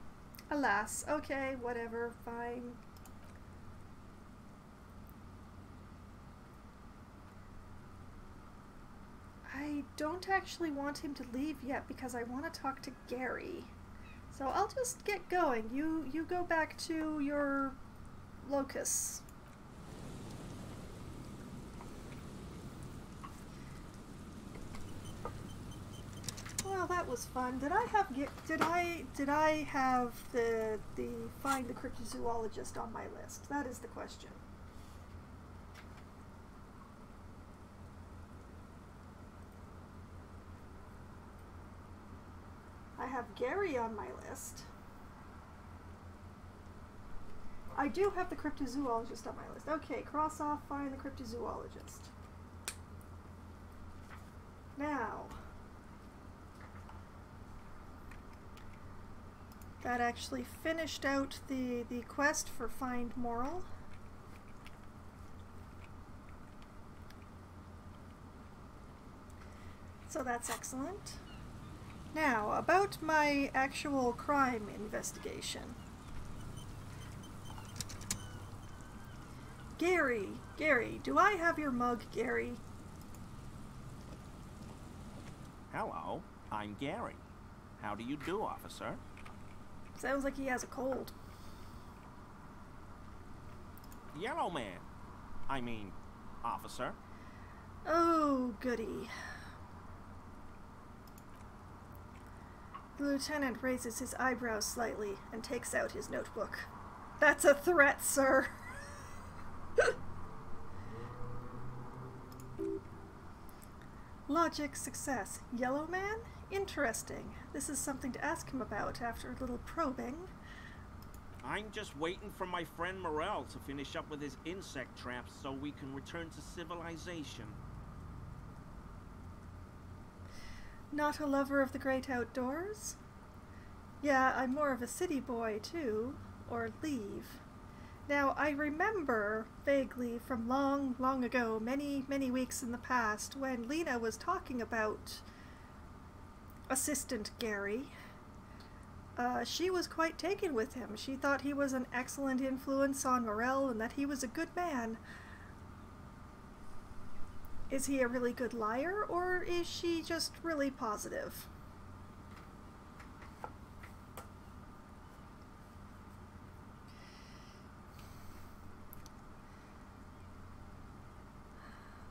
Alas, okay, whatever, fine. I don't actually want him to leave yet because I want to talk to Gary. So I'll just get going. You go back to your locus. Well, that was fun. Did I have the find the cryptozoologist on my list? That is the question. I have Gary on my list. I do have the cryptozoologist on my list. Okay, cross off find the cryptozoologist. Now, that actually finished out the quest for Find Moral. So that's excellent. Now, about my actual crime investigation. Gary, do I have your mug, Gary? Hello, I'm Gary. How do you do, officer? Sounds like he has a cold. Yellow man. I mean, officer. Oh, goody. The lieutenant raises his eyebrows slightly and takes out his notebook. That's a threat, sir. Logic success. Yellow man? Interesting. This is something to ask him about after a little probing. I'm just waiting for my friend Morel to finish up with his insect traps so we can return to civilization. Not a lover of the great outdoors? Yeah, I'm more of a city boy, too. Or leave. Now, I remember vaguely from long, long ago, many, many weeks in the past, when Lena was talking about Assistant Gary. She was quite taken with him. She thought he was an excellent influence on Morel and that he was a good man. Is he a really good liar, or is she just really positive?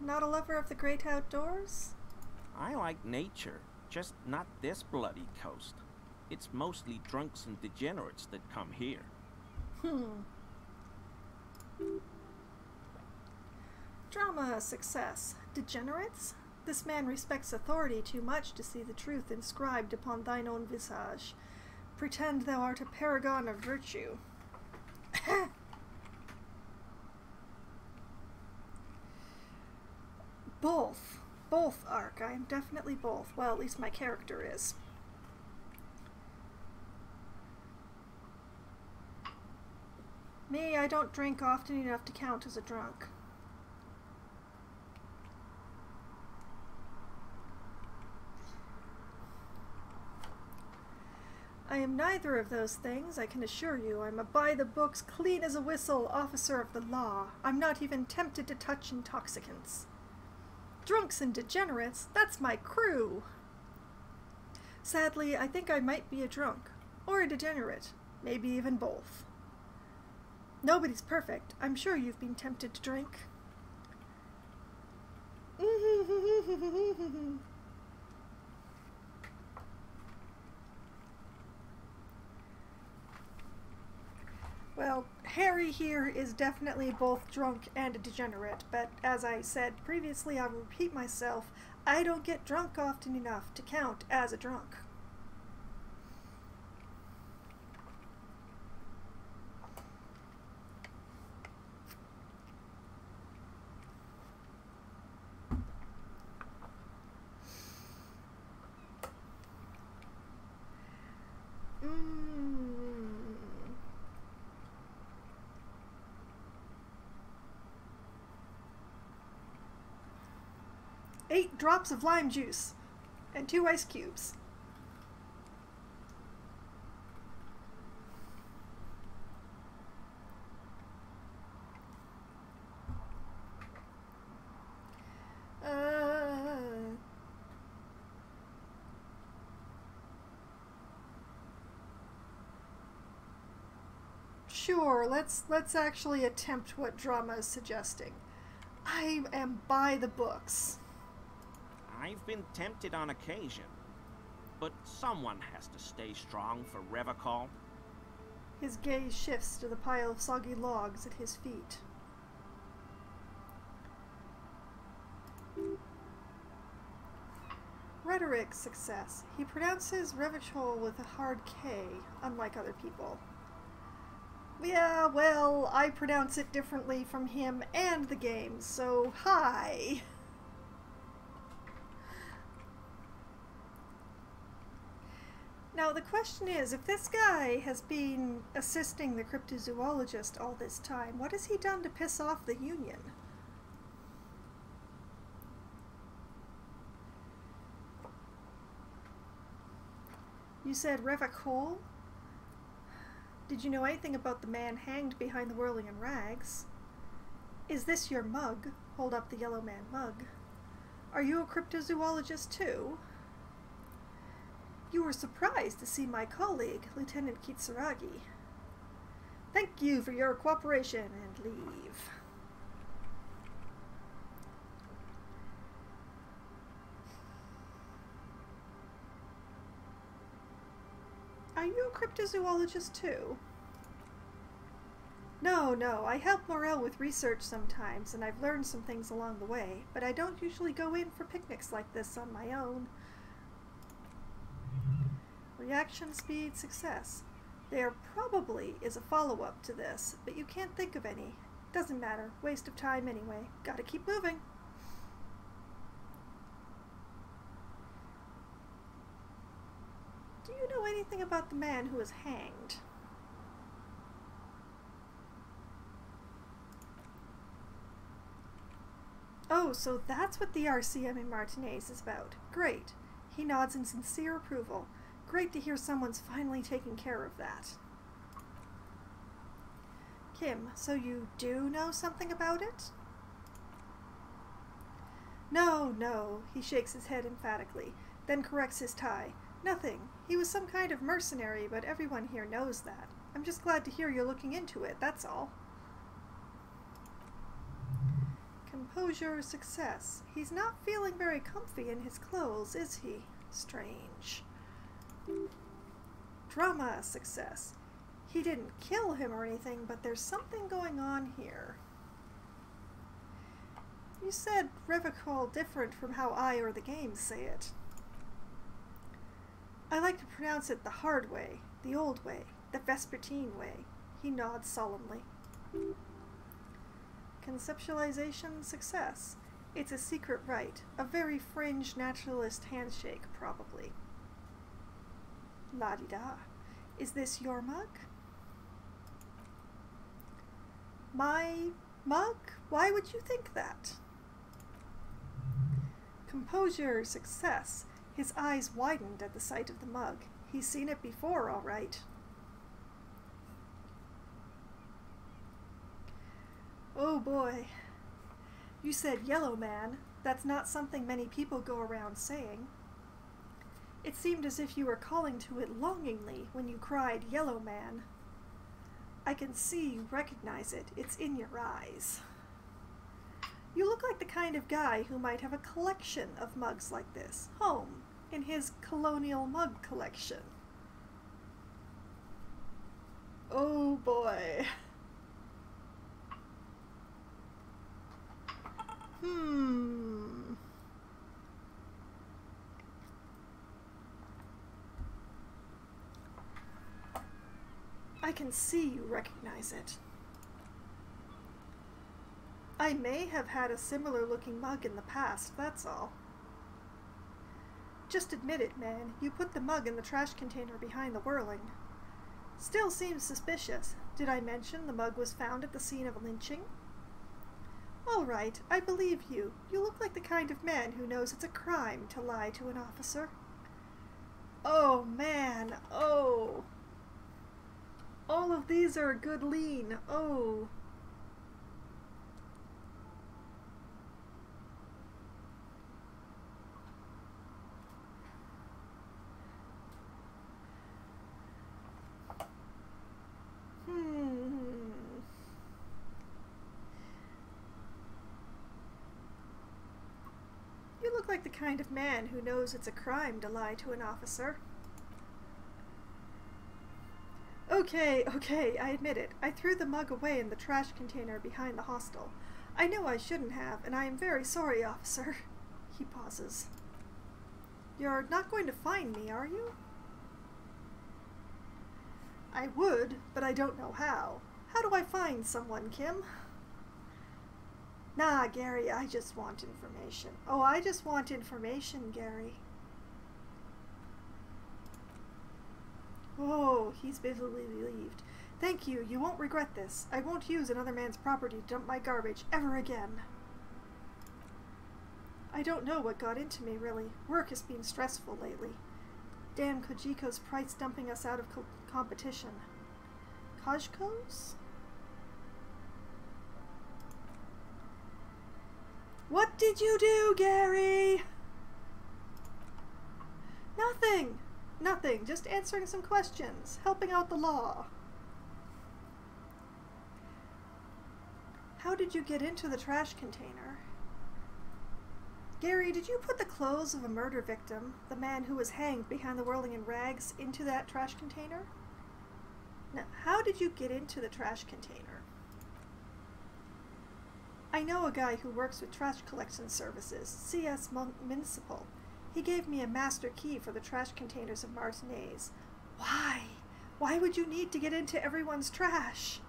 Not a lover of the great outdoors? I like nature, just not this bloody coast. It's mostly drunks and degenerates that come here. Drama success. Degenerates? This man respects authority too much to see the truth inscribed upon thine own visage. Pretend thou art a paragon of virtue. Both. Both, Ark. I am definitely both. Well, at least my character is. Me, I don't drink often enough to count as a drunk. I am neither of those things, I can assure you. I'm a by-the-books, clean as a whistle officer of the law. I'm not even tempted to touch intoxicants. Drunks and degenerates, that's my crew. Sadly, I think I might be a drunk, or a degenerate, maybe even both. Nobody's perfect. I'm sure you've been tempted to drink. Well, Harry here is definitely both drunk and a degenerate, but as I said previously, I will repeat myself, I don't get drunk often enough to count as a drunk. 8 drops of lime juice and 2 ice cubes. Sure, let's actually attempt what drama is suggesting. I am by the books. I've been tempted on occasion, but someone has to stay strong for Revachol. His gaze shifts to the pile of soggy logs at his feet. Rhetoric success. He pronounces Revachol with a hard K, unlike other people. Yeah, well, I pronounce it differently from him and the game, so hi! Now, the question is, if this guy has been assisting the cryptozoologist all this time, what has he done to piss off the Union? You said Revachol? Did you know anything about the man hanged behind the whirling in rags? Is this your mug? Hold up the yellow man mug. Are you a cryptozoologist too? You were surprised to see my colleague, Lieutenant Kitsuragi. Thank you for your cooperation and leave. Are you a cryptozoologist too? No, I help Morel with research sometimes, and I've learned some things along the way, but I don't usually go in for picnics like this on my own. Reaction speed success. There probably is a follow-up to this, but you can't think of any. Doesn't matter. Waste of time anyway. Gotta keep moving. Do you know anything about the man who was hanged? Oh, so that's what the RCM in Martinez is about. Great. He nods in sincere approval. Great to hear someone's finally taking care of that. Kim, so you do know something about it? No, he shakes his head emphatically, then corrects his tie. Nothing. He was some kind of mercenary, but everyone here knows that. I'm just glad to hear you're looking into it, that's all. Composure success. He's not feeling very comfy in his clothes, is he? Strange. Drama success. He didn't kill him or anything, but there's something going on here. You said Revachol different from how I or the games say it. I like to pronounce it the hard way, the old way, the Vespertine way. He nods solemnly. Conceptualization success. It's a secret rite, a very fringe naturalist handshake, probably. La-di-da. Is this your mug? My mug? Why would you think that? Composure success. His eyes widened at the sight of the mug. He's seen it before, all right. Oh boy. You said yellow man. That's not something many people go around saying. It seemed as if you were calling to it longingly when you cried yellow man. I can see you recognize it. It's in your eyes. You look like the kind of guy who might have a collection of mugs like this, home, in his colonial mug collection. Oh boy. I can see you recognize it. I may have had a similar looking mug in the past, that's all. Just admit it, man. You put the mug in the trash container behind the whirling. Still seems suspicious. Did I mention the mug was found at the scene of a lynching? All right, I believe you. You look like the kind of man who knows it's a crime to lie to an officer. Oh, man. Oh. All of these are a good lean. Oh. You look like the kind of man who knows it's a crime to lie to an officer. Okay, I admit it. I threw the mug away in the trash container behind the hostel. I know I shouldn't have, and I am very sorry, officer. He pauses. You're not going to find me, are you? I would, but I don't know how. How do I find someone, Kim? Nah, Gary, I just want information. Oh, I just want information, Gary. Oh, he's visibly relieved. Thank you, you won't regret this. I won't use another man's property to dump my garbage ever again. I don't know what got into me, really. Work has been stressful lately. Damn Kojiko's price dumping us out of competition. Kojiko's? What did you do, Gary? Nothing. Nothing. Just answering some questions. Helping out the law. How did you get into the trash container? Gary, did you put the clothes of a murder victim, the man who was hanged behind the whirling in rags, into that trash container? Now, how did you get into the trash container? I know a guy who works with trash collection services, CS Municipal. He gave me a master key for the trash containers of Martinez. Why? Why would you need to get into everyone's trash?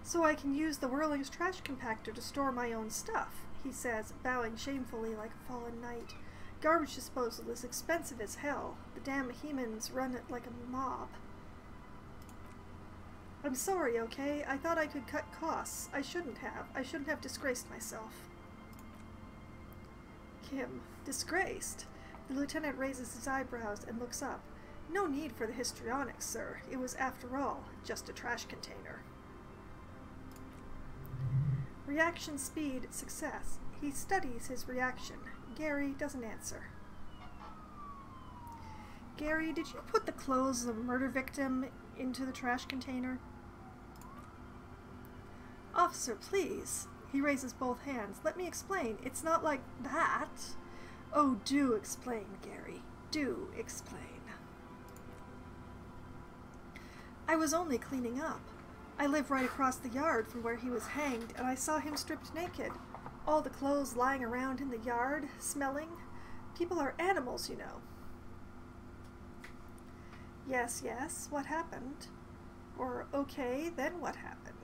So I can use the Whirling's trash compactor to store my own stuff, he says, bowing shamefully like a fallen knight. Garbage disposal is expensive as hell. The damn Hemans run it like a mob. I'm sorry, okay? I thought I could cut costs. I shouldn't have. I shouldn't have disgraced myself. Kim, disgraced? The lieutenant raises his eyebrows and looks up. No need for the histrionics, sir. It was, after all, just a trash container. Reaction speed, success. He studies his reaction. Gary doesn't answer. Gary, did you put the clothes of a murder victim into the trash container? Officer, please. He raises both hands. Let me explain. It's not like that. Oh, do explain, Gary. Do explain. I was only cleaning up. I live right across the yard from where he was hanged, and I saw him stripped naked. All the clothes lying around in the yard, smelling. People are animals, you know. Yes, yes, what happened? Or, okay, then what happened?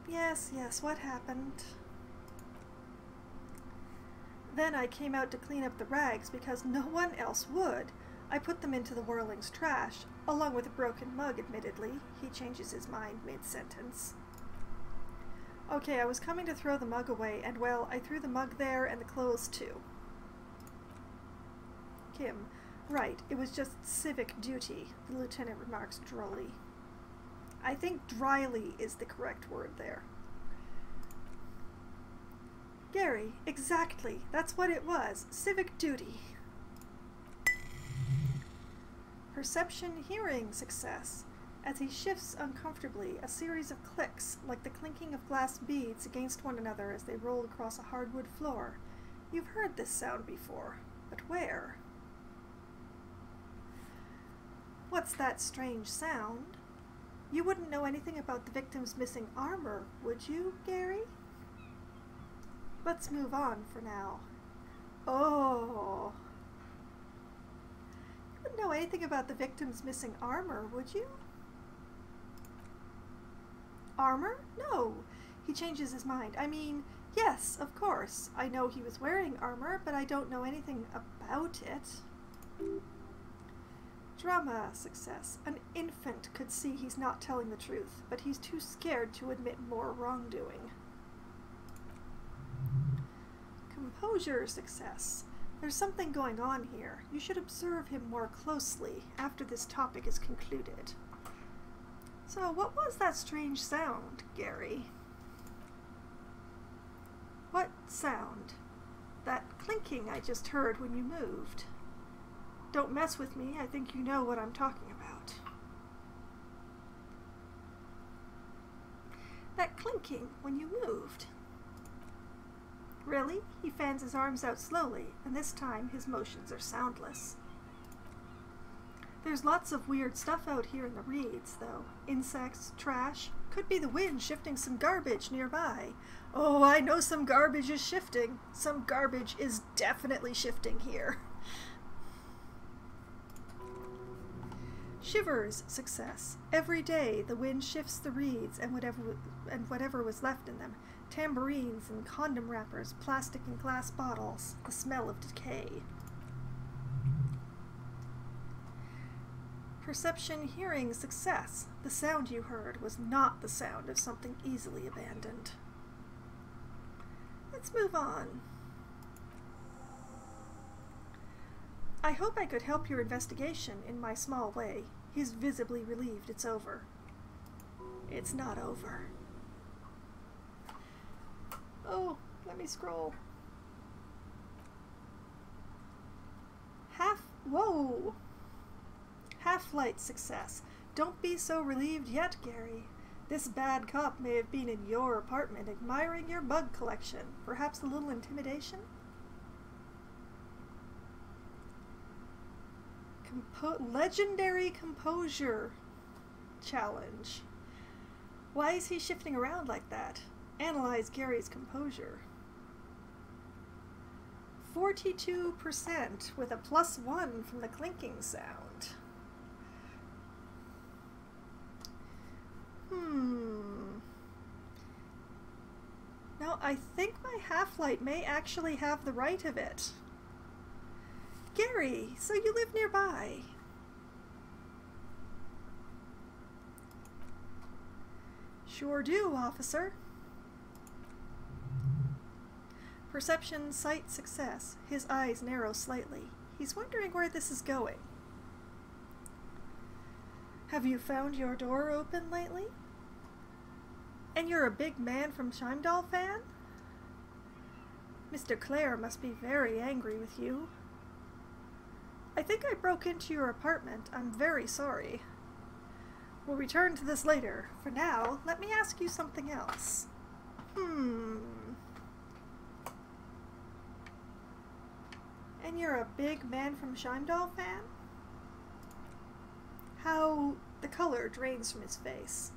Yes, yes, what happened? Then I came out to clean up the rags because no one else would. I put them into the Whirling's trash, along with a broken mug, admittedly. He changes his mind mid-sentence. Okay, I was coming to throw the mug away, and well, I threw the mug there and the clothes too. Kim, right, it was just civic duty, the lieutenant remarks drolly. I think dryly is the correct word there. Gary, exactly, that's what it was, civic duty. Perception, hearing, success. As he shifts uncomfortably, a series of clicks, like the clinking of glass beads against one another as they roll across a hardwood floor. You've heard this sound before, but where? What's that strange sound? You wouldn't know anything about the victim's missing armor, would you, Gary? Let's move on for now. Oh. You wouldn't know anything about the victim's missing armor, would you? Armor? No. He changes his mind. I mean, yes, of course. I know he was wearing armor, but I don't know anything about it. Drama success. An infant could see he's not telling the truth, but he's too scared to admit more wrongdoing. Composure success. There's something going on here. You should observe him more closely after this topic is concluded. So, what was that strange sound, Gary? What sound? That clinking I just heard when you moved. Don't mess with me, I think you know what I'm talking about. That clinking when you moved. Really? He fans his arms out slowly, and this time his motions are soundless. There's lots of weird stuff out here in the reeds, though. Insects, trash. Could be the wind shifting some garbage nearby. Oh, I know some garbage is shifting. Some garbage is definitely shifting here. Shivers success. Every day the wind shifts the reeds and whatever was left in them. Tambourines and condom wrappers, plastic and glass bottles, the smell of decay. Perception hearing success. The sound you heard was not the sound of something easily abandoned. Let's move on. I hope I could help your investigation in my small way. He's visibly relieved it's over. It's not over. Oh, let me scroll. Whoa! Half-light success. Don't be so relieved yet, Gary. This bad cop may have been in your apartment admiring your bug collection. Perhaps a little intimidation? Legendary composure challenge. Why is he shifting around like that? Analyze Gary's composure. 42% with a +1 from the clinking sound. Now, I think my half-light may actually have the right of it. Gary, so you live nearby. Sure do, officer. Perception sight success. His eyes narrow slightly. He's wondering where this is going. Have you found your door open lately? And you're a big Man from Heimdall fan? Mr. Clare must be very angry with you. I think I broke into your apartment. I'm very sorry. We'll return to this later. For now, let me ask you something else. And you're a big Man from Heimdall fan? How the color drains from his face.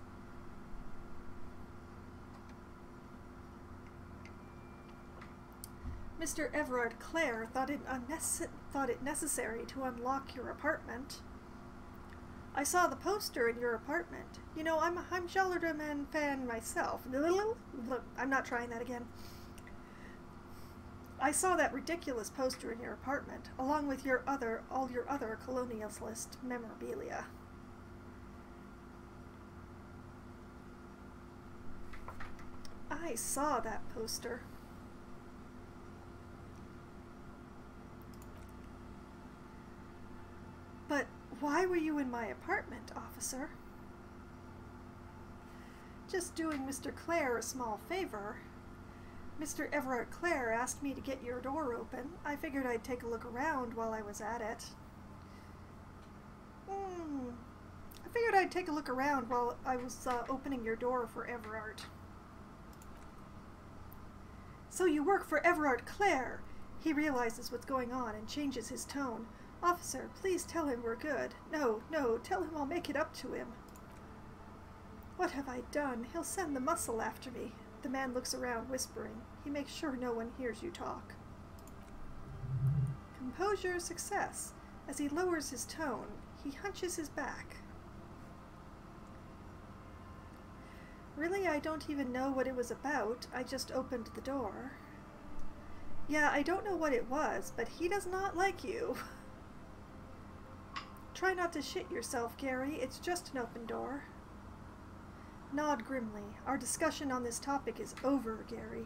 Mr. Everard Clare thought it necessary to unlock your apartment. I saw the poster in your apartment. You know, I'm a Heimdall fan myself. I'm not trying that again. I saw that ridiculous poster in your apartment, along with all your other colonialist memorabilia. I saw that poster. But why were you in my apartment, officer? Just doing Mr. Clare a small favor. Mr. Everard Clare asked me to get your door open. I figured I'd take a look around while I was at it. I figured I'd take a look around while I was opening your door for Everard. So you work for Everard Clare. He realizes what's going on and changes his tone. Officer, please tell him we're good. No, tell him I'll make it up to him. What have I done? He'll send the muscle after me. The man looks around, whispering. He makes sure no one hears you talk. Composure success. As he lowers his tone, he hunches his back. Really, I don't even know what it was about. I just opened the door. Yeah, I don't know what it was, but he does not like you. Try not to shit yourself, Gary. It's just an open door. Nod grimly. Our discussion on this topic is over, Gary.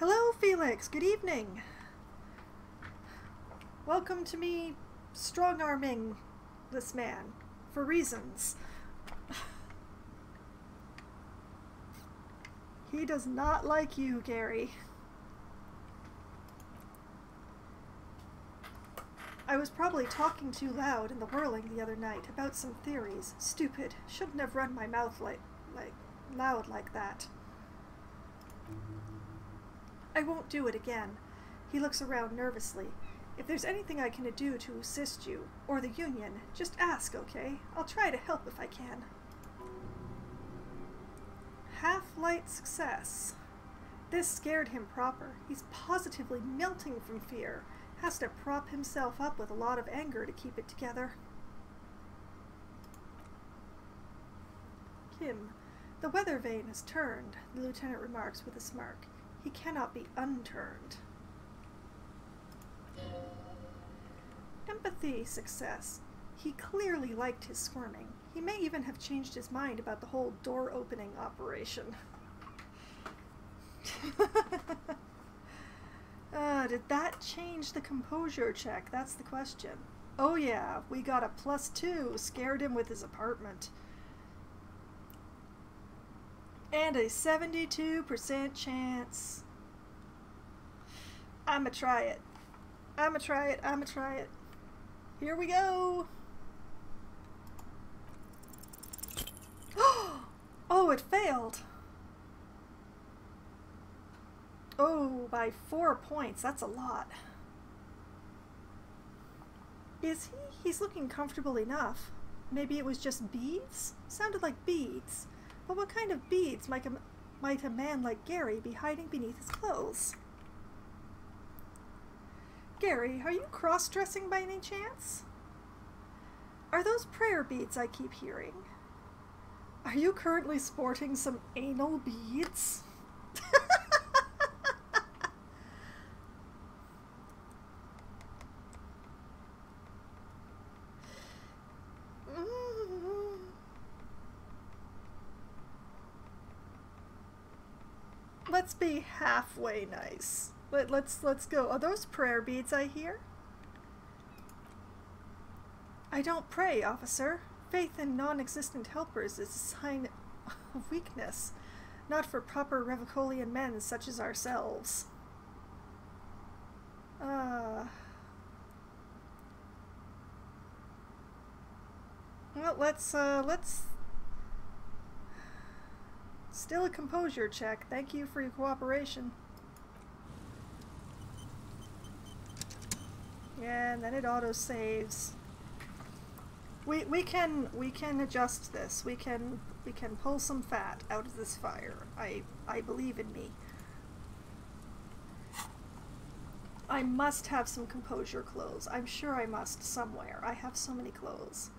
Hello, Felix. Good evening. Welcome to me strong-arming this man. For reasons. He does not like you, Gary. I was probably talking too loud in the whirling the other night about some theories. Stupid. Shouldn't have run my mouth loud like that. I won't do it again. He looks around nervously. If there's anything I can do to assist you, or the Union, just ask, okay? I'll try to help if I can. Half-light success. This scared him proper. He's positively melting from fear. Has to prop himself up with a lot of anger to keep it together. Kim. The weather vane has turned, the lieutenant remarks with a smirk. He cannot be unturned. Empathy success. He clearly liked his squirming. He may even have changed his mind about the whole door-opening operation. Did that change the composure check? That's the question. Oh yeah, we got a +2. Scared him with his apartment. And a 72% chance. I'ma try it. I'ma try it. I'ma try it. Here we go. Oh, it failed. Oh, by 4 points. That's a lot. Is he? He's looking comfortable enough. Maybe it was just beads? Sounded like beads. But what kind of beads might a man like Gary be hiding beneath his clothes? Gary, are you cross-dressing by any chance? Are those prayer beads I keep hearing? Are you currently sporting some anal beads? Let's be halfway nice. Let's go. Are those prayer beads I hear? I don't pray, officer. Faith in non-existent helpers is a sign of weakness, not for proper Revicolian men such as ourselves. Well, let's still a composure check. Thank you for your cooperation. Yeah, and then it auto-saves. We can adjust this. We can pull some fat out of this fire. I believe in me. I must have some composure clothes. I'm sure I must somewhere. I have so many clothes.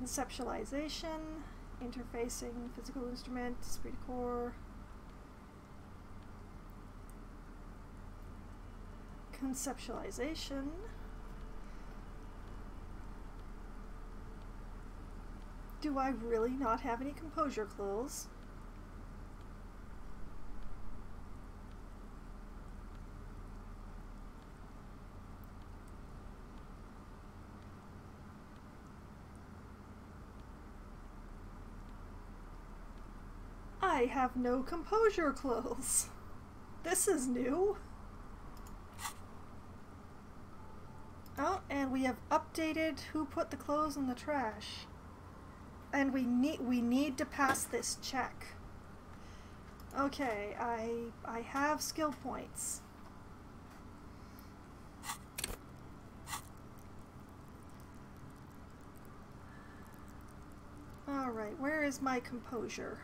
Conceptualization, interfacing, physical instrument, esprit de corps. Conceptualization. Do I really not have any composure clothes? I have no composure clothes. This is new. Oh, and we have updated who put the clothes in the trash. And we need to pass this check. Okay, I have skill points. Alright, where is my composure?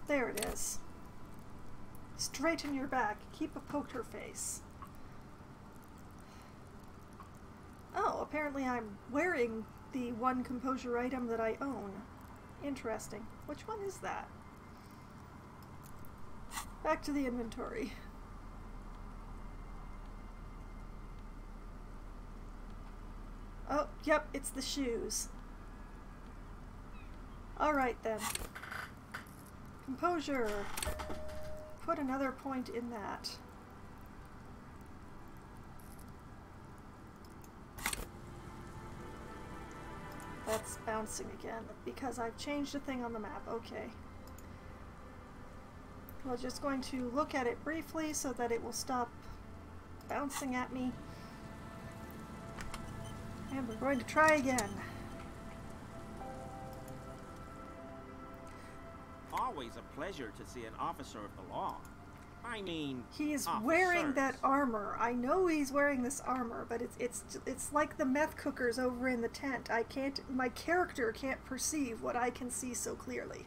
There it is. Straighten your back. Keep a poker face. Oh, apparently I'm wearing the one composure item that I own. Interesting. Which one is that? Back to the inventory. Yep, it's the shoes. Alright then. Composure. Put another point in that. That's bouncing again because I've changed a thing on the map. Okay. We're just going to look at it briefly so that it will stop bouncing at me. And we're going to try again. Always a pleasure to see an officer of the law. I mean, he's officers. wearing that armor. I know he's wearing this armor, but it's like the meth cookers over in the tent. My character can't perceive what I can see so clearly.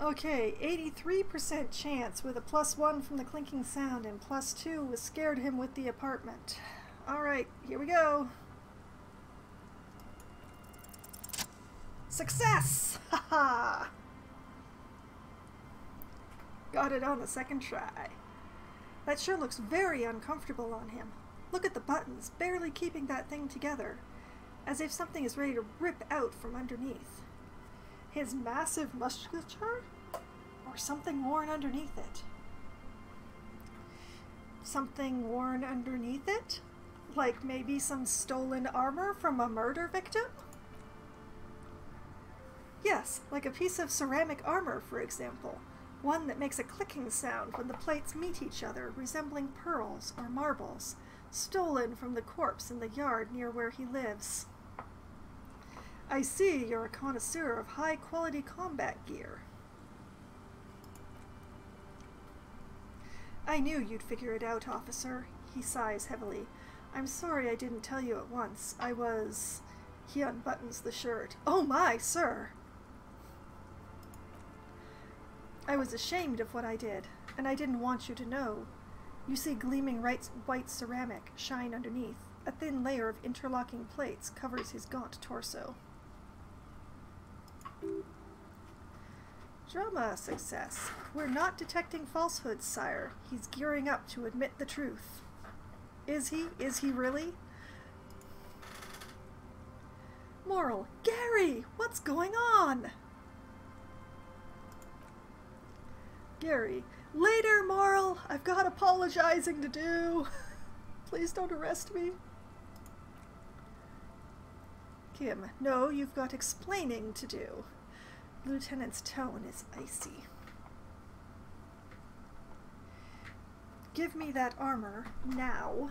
Okay, 83% chance with a +1 from the clinking sound and +2 was scared him with the apartment. Alright, here we go. Success! Haha! Got it on the second try. That sure looks very uncomfortable on him. Look at the buttons, barely keeping that thing together, as if something is ready to rip out from underneath. His massive musculature? Or something worn underneath it? Something worn underneath it? Like maybe some stolen armor from a murder victim? Yes, like a piece of ceramic armor, for example. One that makes a clicking sound when the plates meet each other, resembling pearls or marbles, stolen from the corpse in the yard near where he lives. I see you're a connoisseur of high-quality combat gear. I knew you'd figure it out, officer. He sighs heavily. I'm sorry I didn't tell you at once. He unbuttons the shirt. Oh my, sir! I was ashamed of what I did, and I didn't want you to know. You see gleaming white ceramic shine underneath. A thin layer of interlocking plates covers his gaunt torso. Drama success. We're not detecting falsehoods, sire. He's gearing up to admit the truth. Is he? Is he really? Moral. Gary! What's going on? Gary. Later, Moral. I've got apologizing to do. Please don't arrest me. Kim. No, you've got explaining to do. Lieutenant's tone is icy. Give me that armor, now.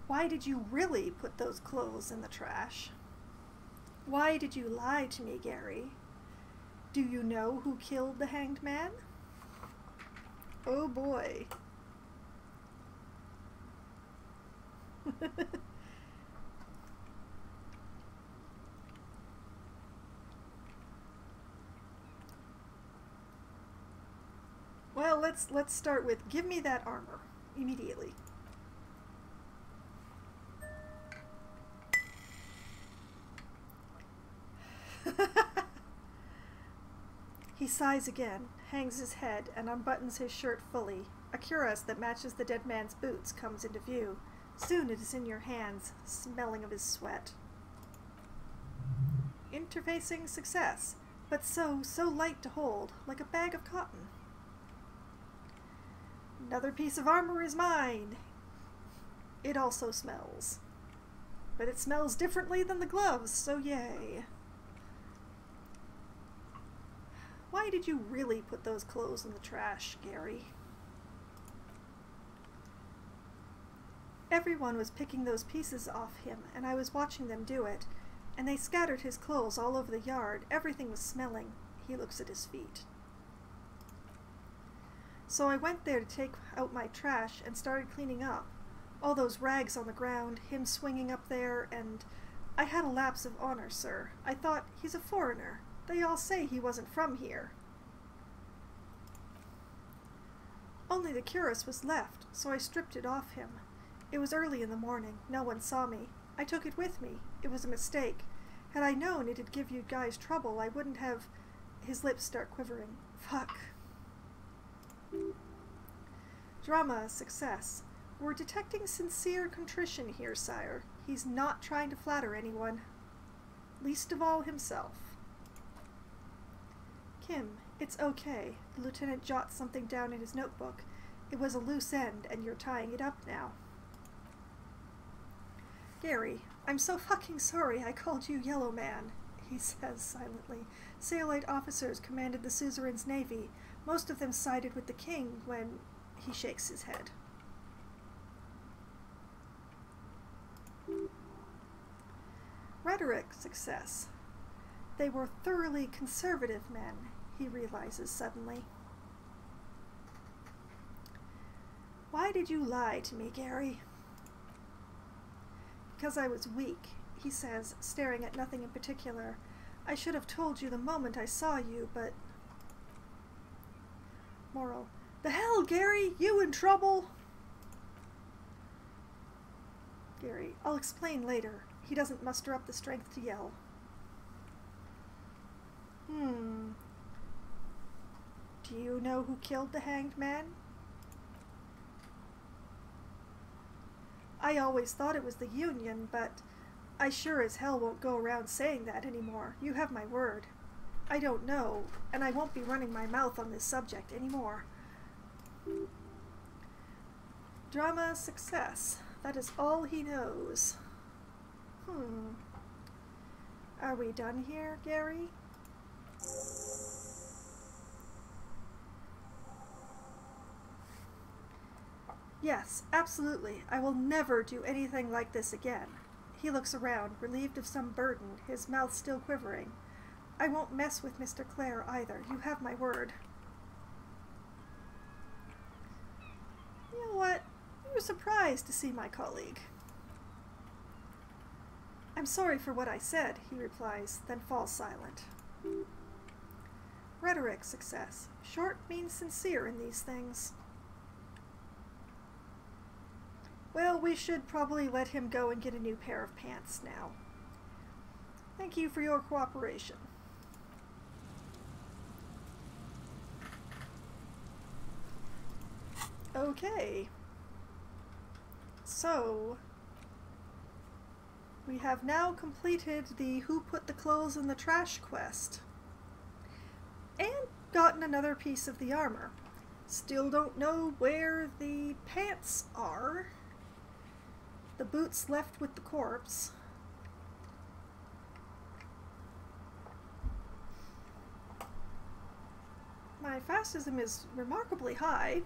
Why did you really put those clothes in the trash? Why did you lie to me, Gary? Do you know who killed the hanged man? Oh boy. Well, let's start with give me that armor immediately. He sighs again, hangs his head, and unbuttons his shirt fully. A cuirass that matches the dead man's boots comes into view. Soon it is in your hands, smelling of his sweat. Interfacing success, but so light to hold, like a bag of cotton. Another piece of armor is mine. It also smells. But it smells differently than the gloves, so yay. Why did you really put those clothes in the trash, Gary? Everyone was picking those pieces off him, and I was watching them do it, and they scattered his clothes all over the yard. Everything was smelling. He looks at his feet. So I went there to take out my trash and started cleaning up. All those rags on the ground, him swinging up there, and I had a lapse of honor, sir. I thought, he's a foreigner. They all say he wasn't from here. Only the cuirass was left, so I stripped it off him. It was early in the morning. No one saw me. I took it with me. It was a mistake. Had I known it'd give you guys trouble, I wouldn't have... His lips start quivering. Fuck. Drama success. We're detecting sincere contrition here, sire. He's not trying to flatter anyone. Least of all himself. Kim, it's okay. The lieutenant jots something down in his notebook. It was a loose end, and you're tying it up now. Gary, I'm so fucking sorry I called you Yellow Man, he says silently. Sailite officers commanded the suzerain's navy. Most of them sided with the king when he shakes his head. Rhetoric success. They were thoroughly conservative men, he realizes suddenly. Why did you lie to me, Gary? Because I was weak, he says, staring at nothing in particular. I should have told you the moment I saw you, but... Moral. The hell, Gary? You in trouble? Gary, I'll explain later. He doesn't muster up the strength to yell. Do you know who killed the hanged man? I always thought it was the Union, but I sure as hell won't go around saying that anymore. You have my word. I don't know, and I won't be running my mouth on this subject anymore. Drama success. That is all he knows. Are we done here, Gary? Yes, absolutely. I will never do anything like this again. He looks around, relieved of some burden, his mouth still quivering. I won't mess with Mr. Clare either. You have my word. You know what? You were surprised to see my colleague. I'm sorry for what I said, he replies, then falls silent. Rhetoric success. Short means sincere in these things. Well, we should probably let him go and get a new pair of pants now. Thank you for your cooperation. Okay. So, we have now completed the Who Put the Clothes in the Trash quest. And gotten another piece of the armor. Still don't know where the pants are. The boots left with the corpse. My fascism is remarkably high.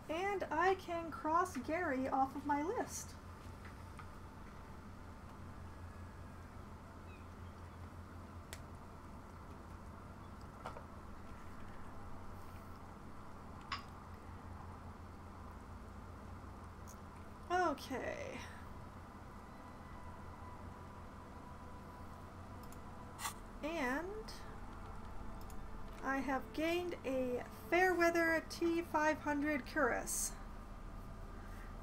And I can cross Gary off of my list. Okay. And I have gained a Fairweather T500 cuirass.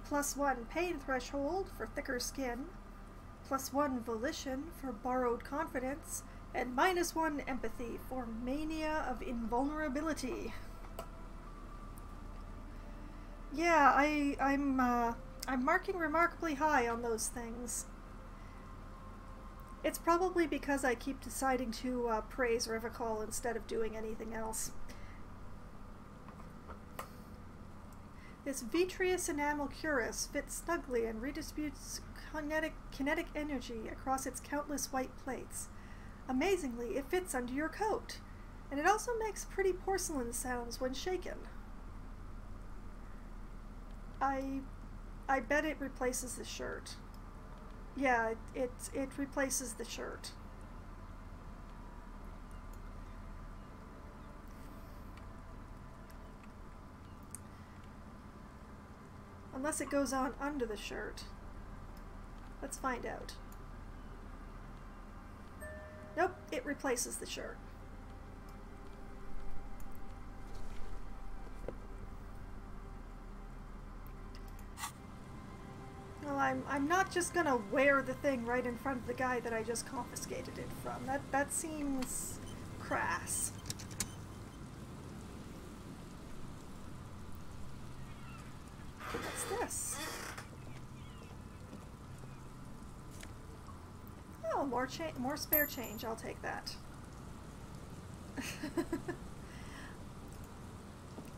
+1 pain threshold for thicker skin, +1 volition for borrowed confidence, and -1 empathy for mania of invulnerability. Yeah, I'm marking remarkably high on those things. It's probably because I keep deciding to praise Revicol instead of doing anything else. This vitreous enamel cuirass fits snugly and redistributes kinetic energy across its countless white plates. Amazingly, it fits under your coat, and it also makes pretty porcelain sounds when shaken. I bet it replaces the shirt. Yeah, it replaces the shirt. Unless it goes on under the shirt. Let's find out. Nope, it replaces the shirt. Well, I'm not just gonna wear the thing right in front of the guy that I just confiscated it from. That seems crass. What's this? Oh, more spare change. I'll take that.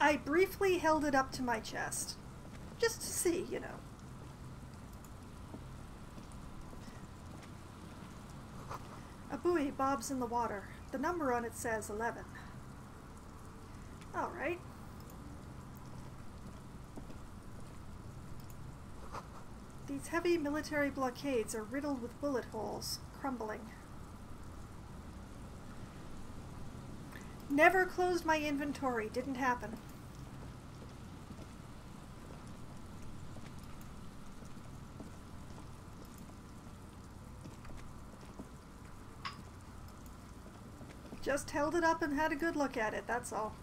I briefly held it up to my chest. Just to see, you know. A buoy bobs in the water. The number on it says 11. Alright. These heavy military blockades are riddled with bullet holes, crumbling. Never closed my inventory. Didn't happen. Just held it up and had a good look at it, that's all.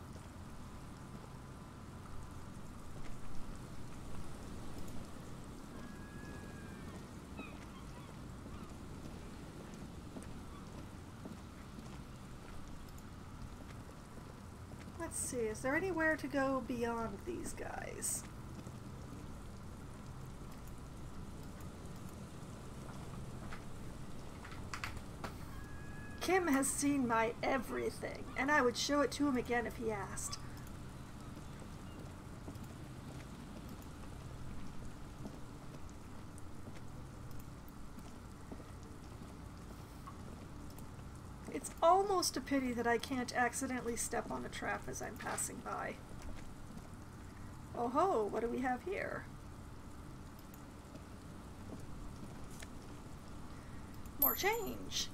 Let's see, is there anywhere to go beyond these guys? Kim has seen my everything, and I would show it to him again if he asked. It's almost a pity that I can't accidentally step on a trap as I'm passing by. Oh ho, what do we have here? More change!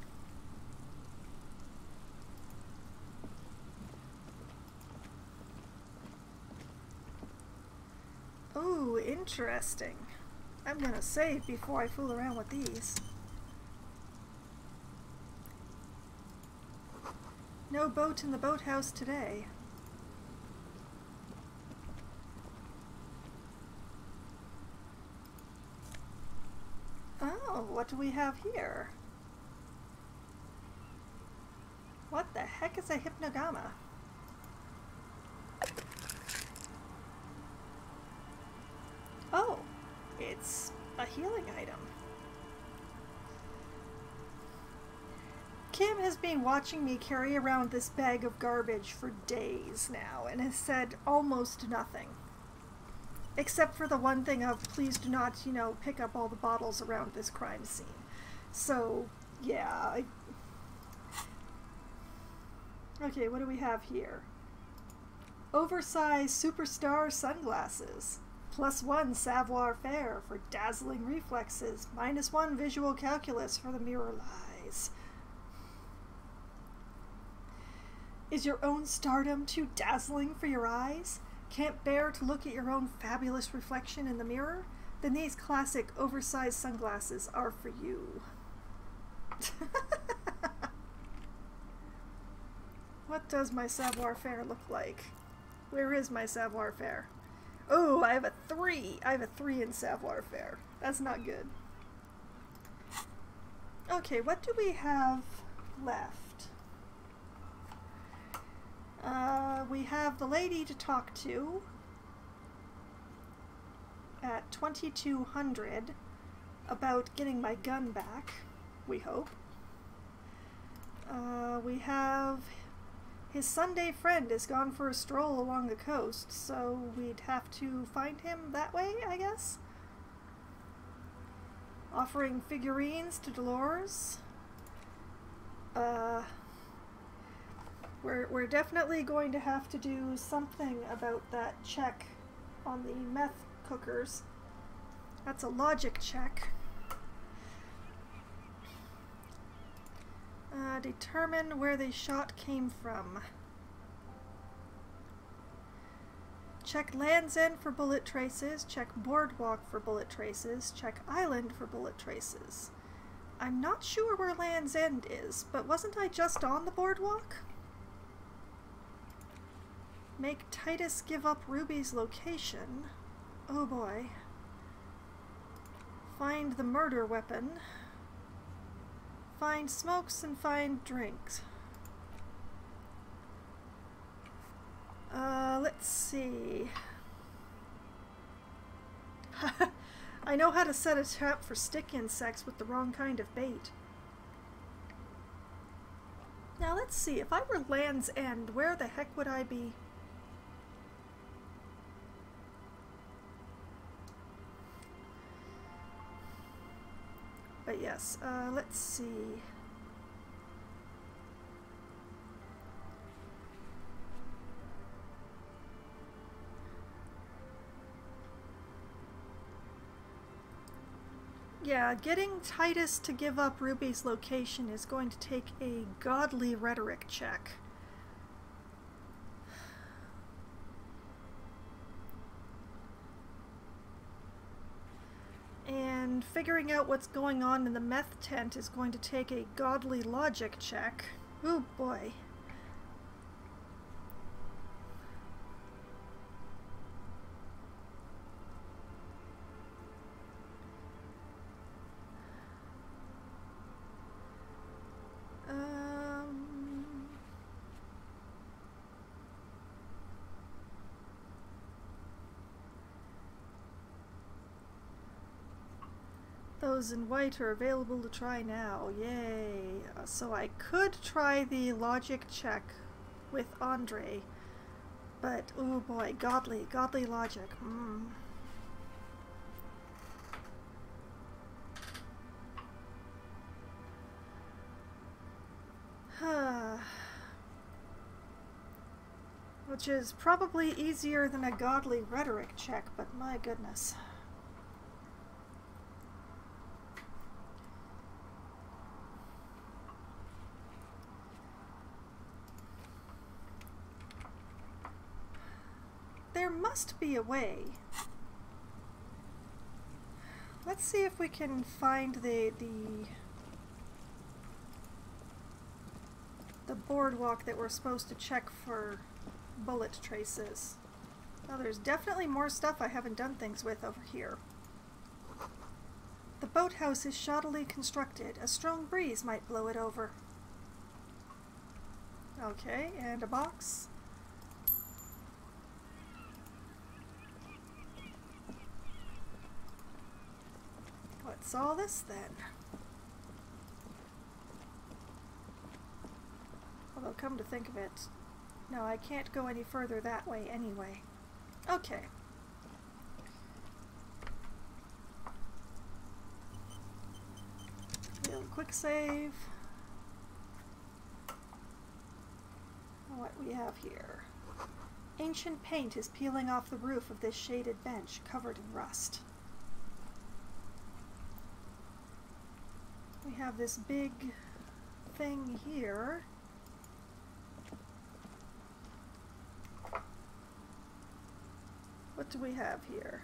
Oh, interesting. I'm gonna save before I fool around with these. No boat in the boathouse today. Oh, what do we have here? What the heck is a hypnogamma? Oh, it's a healing item. Kim has been watching me carry around this bag of garbage for days now and has said almost nothing. Except for the one thing of, please do not, you know, pick up all the bottles around this crime scene. So, yeah. Okay, what do we have here? Oversized superstar sunglasses. +1 savoir-faire for dazzling reflexes. -1 visual calculus for the mirror lies. Is your own stardom too dazzling for your eyes? Can't bear to look at your own fabulous reflection in the mirror? Then these classic oversized sunglasses are for you. What does my savoir-faire look like? Where is my savoir-faire? Oh, I have a 3. I have a 3 in savoir-faire. That's not good. Okay, what do we have left? We have the lady to talk to at 2200 about getting my gun back, we hope. We have his Sunday friend has gone for a stroll along the coast, so we'd have to find him that way, I guess. Offering figurines to Dolores. We're definitely going to have to do something about that check on the meth cookers. That's a logic check. Determine where the shot came from. Check Land's End for bullet traces. Check Boardwalk for bullet traces. Check Island for bullet traces. I'm not sure where Land's End is, but wasn't I just on the boardwalk? Make Titus give up Ruby's location. Oh boy. Find the murder weapon. Find smokes and find drinks. Let's see. I know how to set a trap for stick insects with the wrong kind of bait. Now let's see, if I were Land's End, where the heck would I be? But yes, let's see. Yeah, getting Titus to give up Ruby's location is going to take a godly rhetoric check. And figuring out what's going on in the meth tent is going to take a godly logic check. Oh boy. Those in white are available to try now. Yay! So I could try the logic check with Andre, but oh boy, godly logic. Which is probably easier than a godly rhetoric check, but my goodness. There must be a way. Let's see if we can find the boardwalk that we're supposed to check for bullet traces. Now there's definitely more stuff I haven't done things with over here. The boathouse is shoddily constructed. A strong breeze might blow it over. Okay, and a box. What's all this then? Although, come to think of it, no, I can't go any further that way anyway. Okay. Real quick save. What we have here. Ancient paint is peeling off the roof of this shaded bench, covered in rust. We have this big thing here. What do we have here?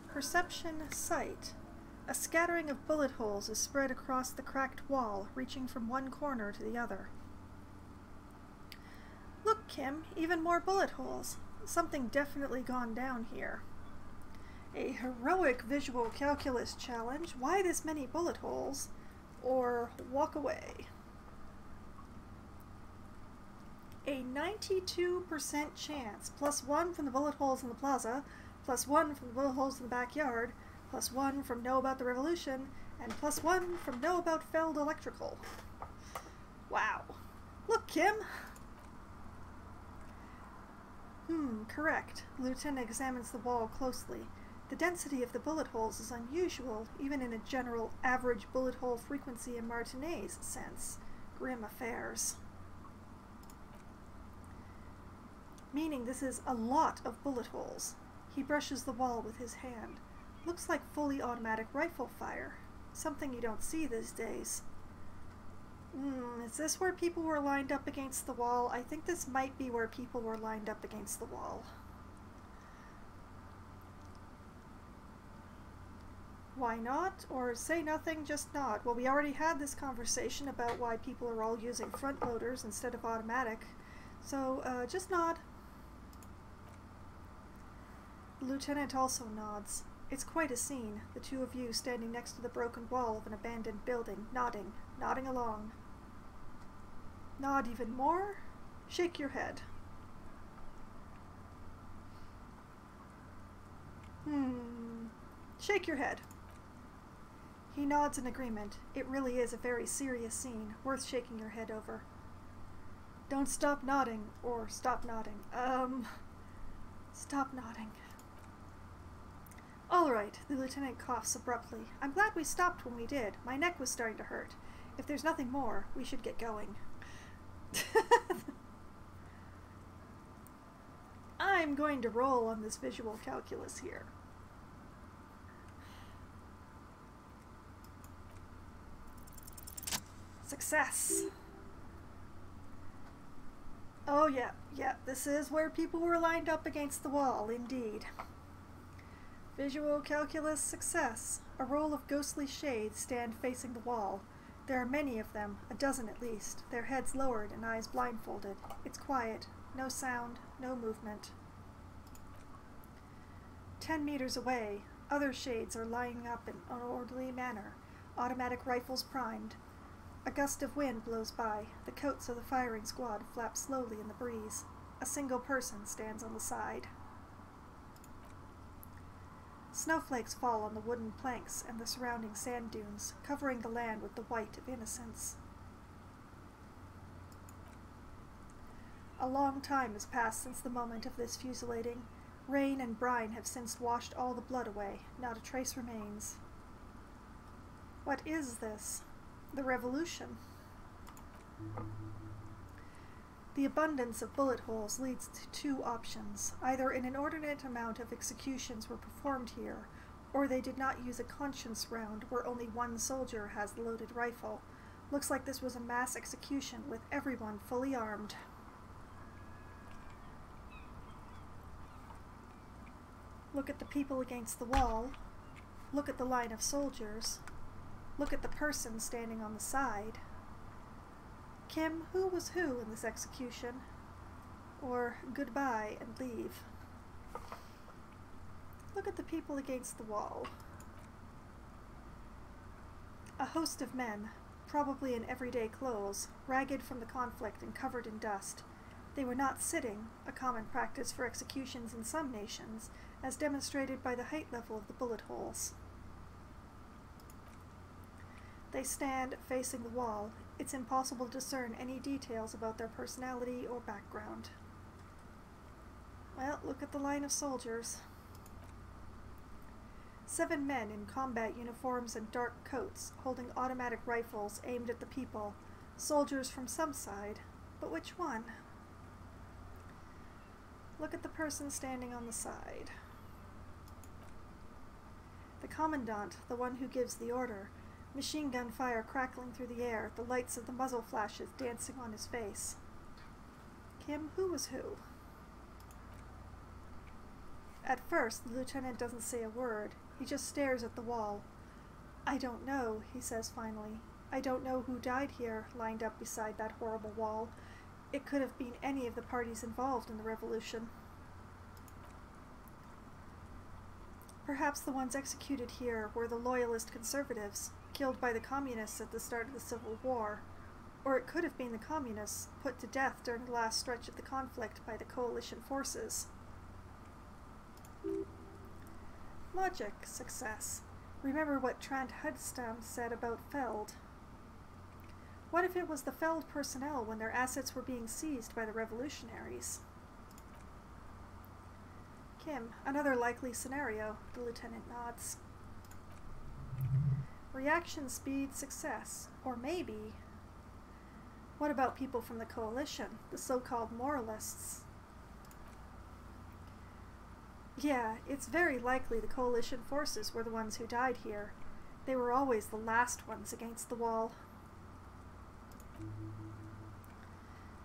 Perception sight. A scattering of bullet holes is spread across the cracked wall, reaching from one corner to the other. Look, Kim, even more bullet holes. Something definitely gone down here. A heroic visual calculus challenge. Why this many bullet holes? Or walk away. A 92% chance, +1 from the bullet holes in the plaza, +1 from the bullet holes in the backyard, +1 from know about the revolution, and +1 from know about Feld electrical. Wow. Look, Kim! Correct. The lieutenant examines the wall closely. The density of the bullet holes is unusual, even in a general average bullet hole frequency in Martinet's sense. Grim affairs. Meaning this is a lot of bullet holes. He brushes the wall with his hand. Looks like fully automatic rifle fire. Something you don't see these days. Is this where people were lined up against the wall? I think this might be where people were lined up against the wall. Why not? Or say nothing, just nod. Well, we already had this conversation about why people are all using front loaders instead of automatic. So, just nod. The lieutenant also nods. It's quite a scene, the two of you standing next to the broken wall of an abandoned building, nodding along. Nod even more? Shake your head. Shake your head. He nods in agreement. It really is a very serious scene, worth shaking your head over. Don't stop nodding, or stop nodding. Stop nodding. All right, the lieutenant coughs abruptly. I'm glad we stopped when we did. My neck was starting to hurt. If there's nothing more, we should get going. I'm going to roll on this visual calculus here. Success. Oh yeah, this is where people were lined up against the wall, indeed. Visual calculus success. A row of ghostly shades stand facing the wall. There are many of them, a dozen at least, their heads lowered and eyes blindfolded. It's quiet. No sound, no movement. 10 meters away, other shades are lining up in an orderly manner, automatic rifles primed. A gust of wind blows by. The coats of the firing squad flap slowly in the breeze. A single person stands on the side. Snowflakes fall on the wooden planks and the surrounding sand dunes, covering the land with the white of innocence. A long time has passed since the moment of this fusillading. Rain and brine have since washed all the blood away. Not a trace remains. What is this? The revolution. The abundance of bullet holes leads to two options. Either an inordinate amount of executions were performed here, or they did not use a conscience round where only one soldier has the loaded rifle. Looks like this was a mass execution with everyone fully armed. Look at the people against the wall. Look at the line of soldiers. Look at the person standing on the side. Kim, who was who in this execution? Or goodbye and leave. Look at the people against the wall. A host of men, probably in everyday clothes, ragged from the conflict and covered in dust. They were not sitting, a common practice for executions in some nations, as demonstrated by the height level of the bullet holes. They stand facing the wall. It's impossible to discern any details about their personality or background. Well, look at the line of soldiers. 7 men in combat uniforms and dark coats, holding automatic rifles aimed at the people. Soldiers from some side. But which one? Look at the person standing on the side. The commandant, the one who gives the order. Machine gun fire crackling through the air, the lights of the muzzle flashes dancing on his face. Kim, who was who? At first, the lieutenant doesn't say a word. He just stares at the wall. I don't know, he says finally. I don't know who died here, lined up beside that horrible wall. It could have been any of the parties involved in the revolution. Perhaps the ones executed here were the loyalist conservatives, killed by the communists at the start of the Civil War. Or it could have been the communists, put to death during the last stretch of the conflict by the coalition forces. Logic, success. Remember what Trant Hudstam said about Feld. What if it was the Feld personnel when their assets were being seized by the revolutionaries? Kim, another likely scenario, the lieutenant nods. Reaction speed, success. Or maybe... What about people from the coalition, the so-called moralists? Yeah, it's very likely the coalition forces were the ones who died here. They were always the last ones against the wall.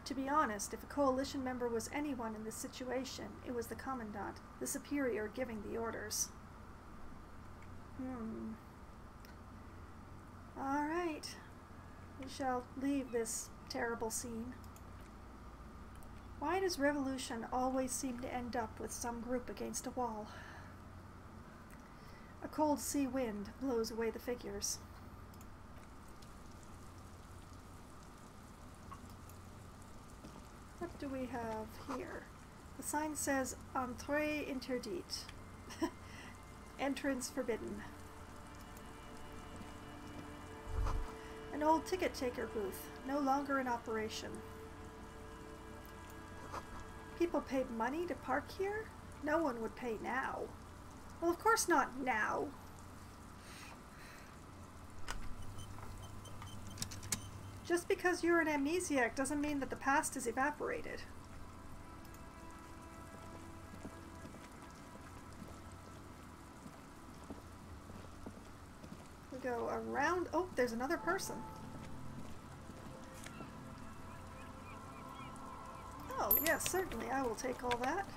To be honest, if a coalition member was anyone in this situation, it was the commandant, the superior giving the orders. Alright. We shall leave this terrible scene. Why does revolution always seem to end up with some group against a wall? A cold sea wind blows away the figures. What do we have here? The sign says Entrée interdite. Entrance forbidden. An old ticket taker booth, no longer in operation. People paid money to park here? No one would pay now. Well, of course not now. Just because you're an amnesiac doesn't mean that the past is evaporated. We go around. Oh, there's another person. Oh, yes, certainly. I will take all that.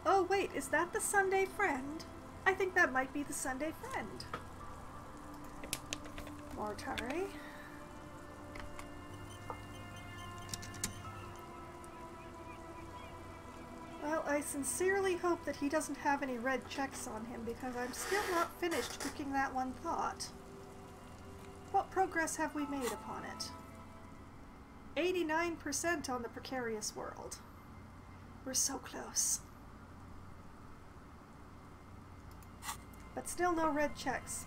Oh, wait, is that the Sunday friend? I think that might be the Sunday friend. Mortari. Well, I sincerely hope that he doesn't have any red checks on him because I'm still not finished cooking that one thought. What progress have we made upon it? 89% on the precarious world. We're so close. But still no red checks.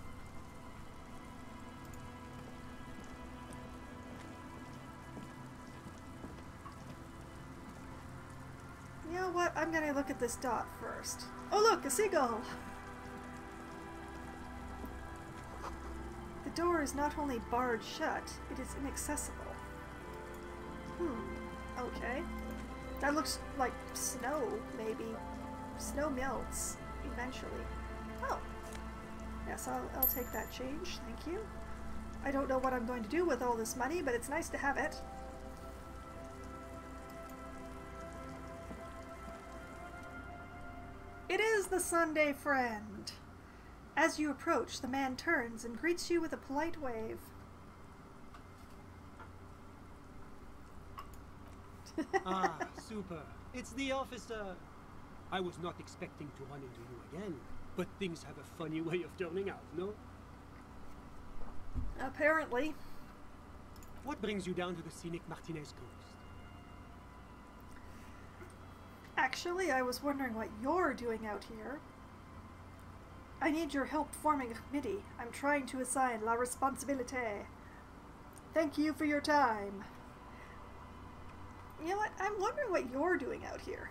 You know what? I'm gonna look at this dot first. Oh look, a seagull! The door is not only barred shut, it is inaccessible. Okay. That looks like snow, maybe. Snow melts, eventually. Oh. Yes, I'll take that change, thank you. I don't know what I'm going to do with all this money, but it's nice to have it. It is the Sunday friend. As you approach, the man turns and greets you with a polite wave. Ah, super. It's the officer. I was not expecting to run into you again, but things have a funny way of turning out, no? Apparently. What brings you down to the scenic Martinez coast? Actually, I was wondering what you're doing out here. I need your help forming a committee. I'm trying to assign la responsabilité. Thank you for your time. You know what? I'm wondering what you're doing out here.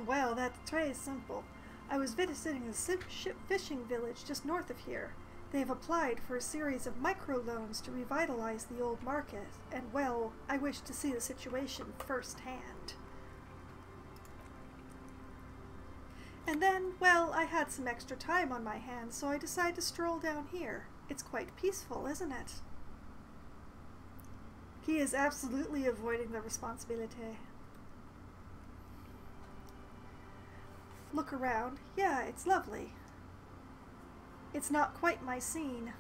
Well, that's très simple. I was visiting a ship fishing village just north of here. They've applied for a series of microloans to revitalize the old market, and, well, I wish to see the situation firsthand. And then, well, I had some extra time on my hands, so I decided to stroll down here. It's quite peaceful, isn't it? He is absolutely avoiding the responsibility. Look around. Yeah, it's lovely. It's not quite my scene.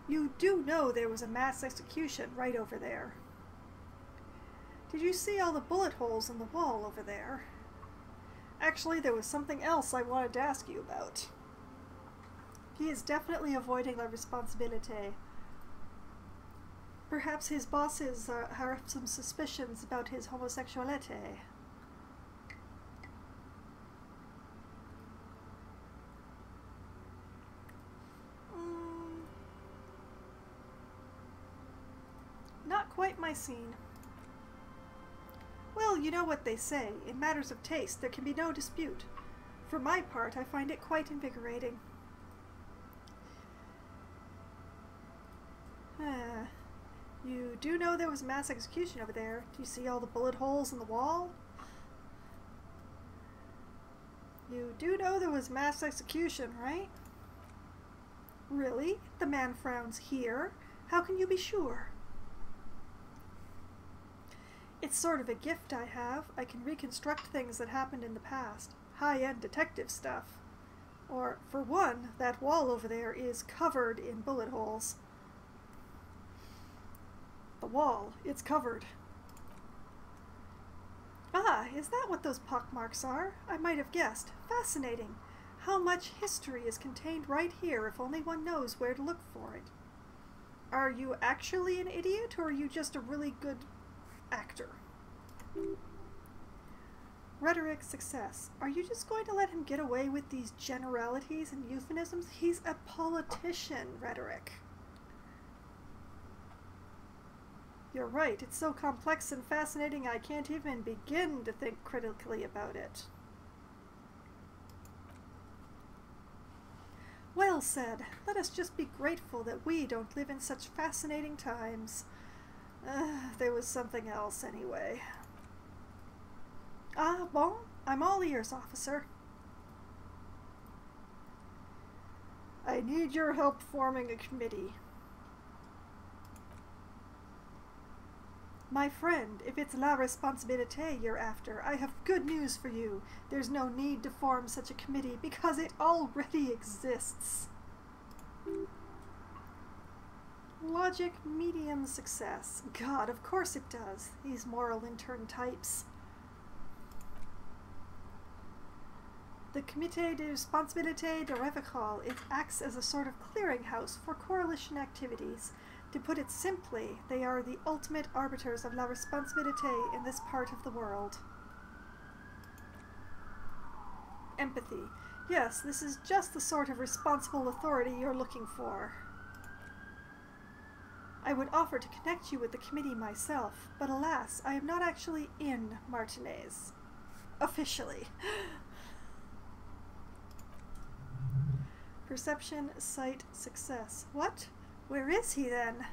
You do know there was a mass execution right over there. Did you see all the bullet holes in the wall over there? Actually, there was something else I wanted to ask you about. He is definitely avoiding la responsabilité. Perhaps his bosses have some suspicions about his homosexuality. Not quite my scene. Well, you know what they say. In matters of taste, there can be no dispute. For my part, I find it quite invigorating. You do know there was mass execution over there. Do you see all the bullet holes in the wall? You do know there was mass execution, right? Really? The man frowns here. How can you be sure? It's sort of a gift I have. I can reconstruct things that happened in the past. High-end detective stuff. Or, for one, that wall over there is covered in bullet holes. The wall, it's covered. Ah, is that what those pockmarks are? I might have guessed. Fascinating. How much history is contained right here if only one knows where to look for it. Are you actually an idiot, or are you just a really good actor? Rhetoric success. Are you just going to let him get away with these generalities and euphemisms? He's a politician, Rhetoric. You're right, it's so complex and fascinating I can't even begin to think critically about it. Well said. Let us just be grateful that we don't live in such fascinating times. There was something else anyway. Ah, bon, I'm all ears, officer. I need your help forming a committee. My friend, if it's la responsabilité you're after, I have good news for you. There's no need to form such a committee because it already exists. Logic medium success. God, of course it does. These moral intern types. The Comité de Responsabilité de Révocale, it acts as a sort of clearinghouse for coalition activities. To put it simply, they are the ultimate arbiters of la responsabilité in this part of the world. Empathy. Yes, this is just the sort of responsible authority you're looking for. I would offer to connect you with the committee myself, but alas, I am not actually in Martinez. Officially. Perception, sight, success. What? Where is he then?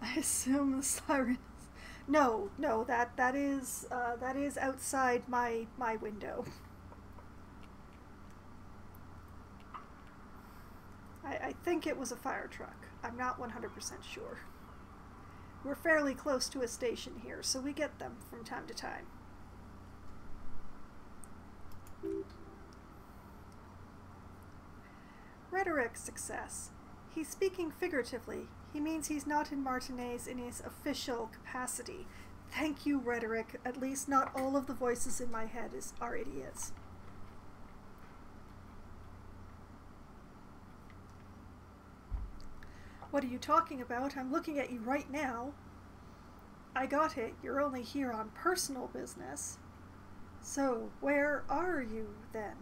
I assume the siren. No, that is outside my window. I think it was a fire truck. I'm not 100% sure. We're fairly close to a station here, so we get them from time to time. Rhetoric success. He's speaking figuratively. He means he's not in Martinez in his official capacity. Thank you, Rhetoric. At least not all of the voices in my head are idiots. What are you talking about? I'm looking at you right now. I got it. You're only here on personal business. So, where are you, then?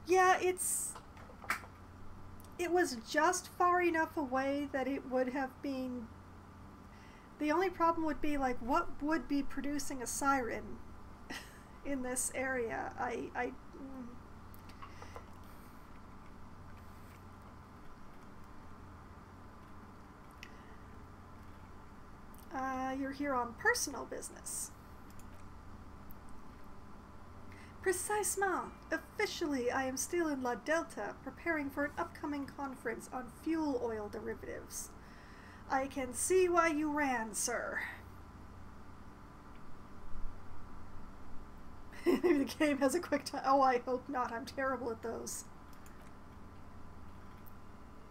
Yeah, it was just far enough away that it would have been... The only problem would be, like, what would be producing a siren in this area? You're here on personal business. Precisement. Officially, I am still in La Delta, preparing for an upcoming conference on fuel oil derivatives. I can see why you ran, sir. The game has a quick time. Oh, I hope not. I'm terrible at those.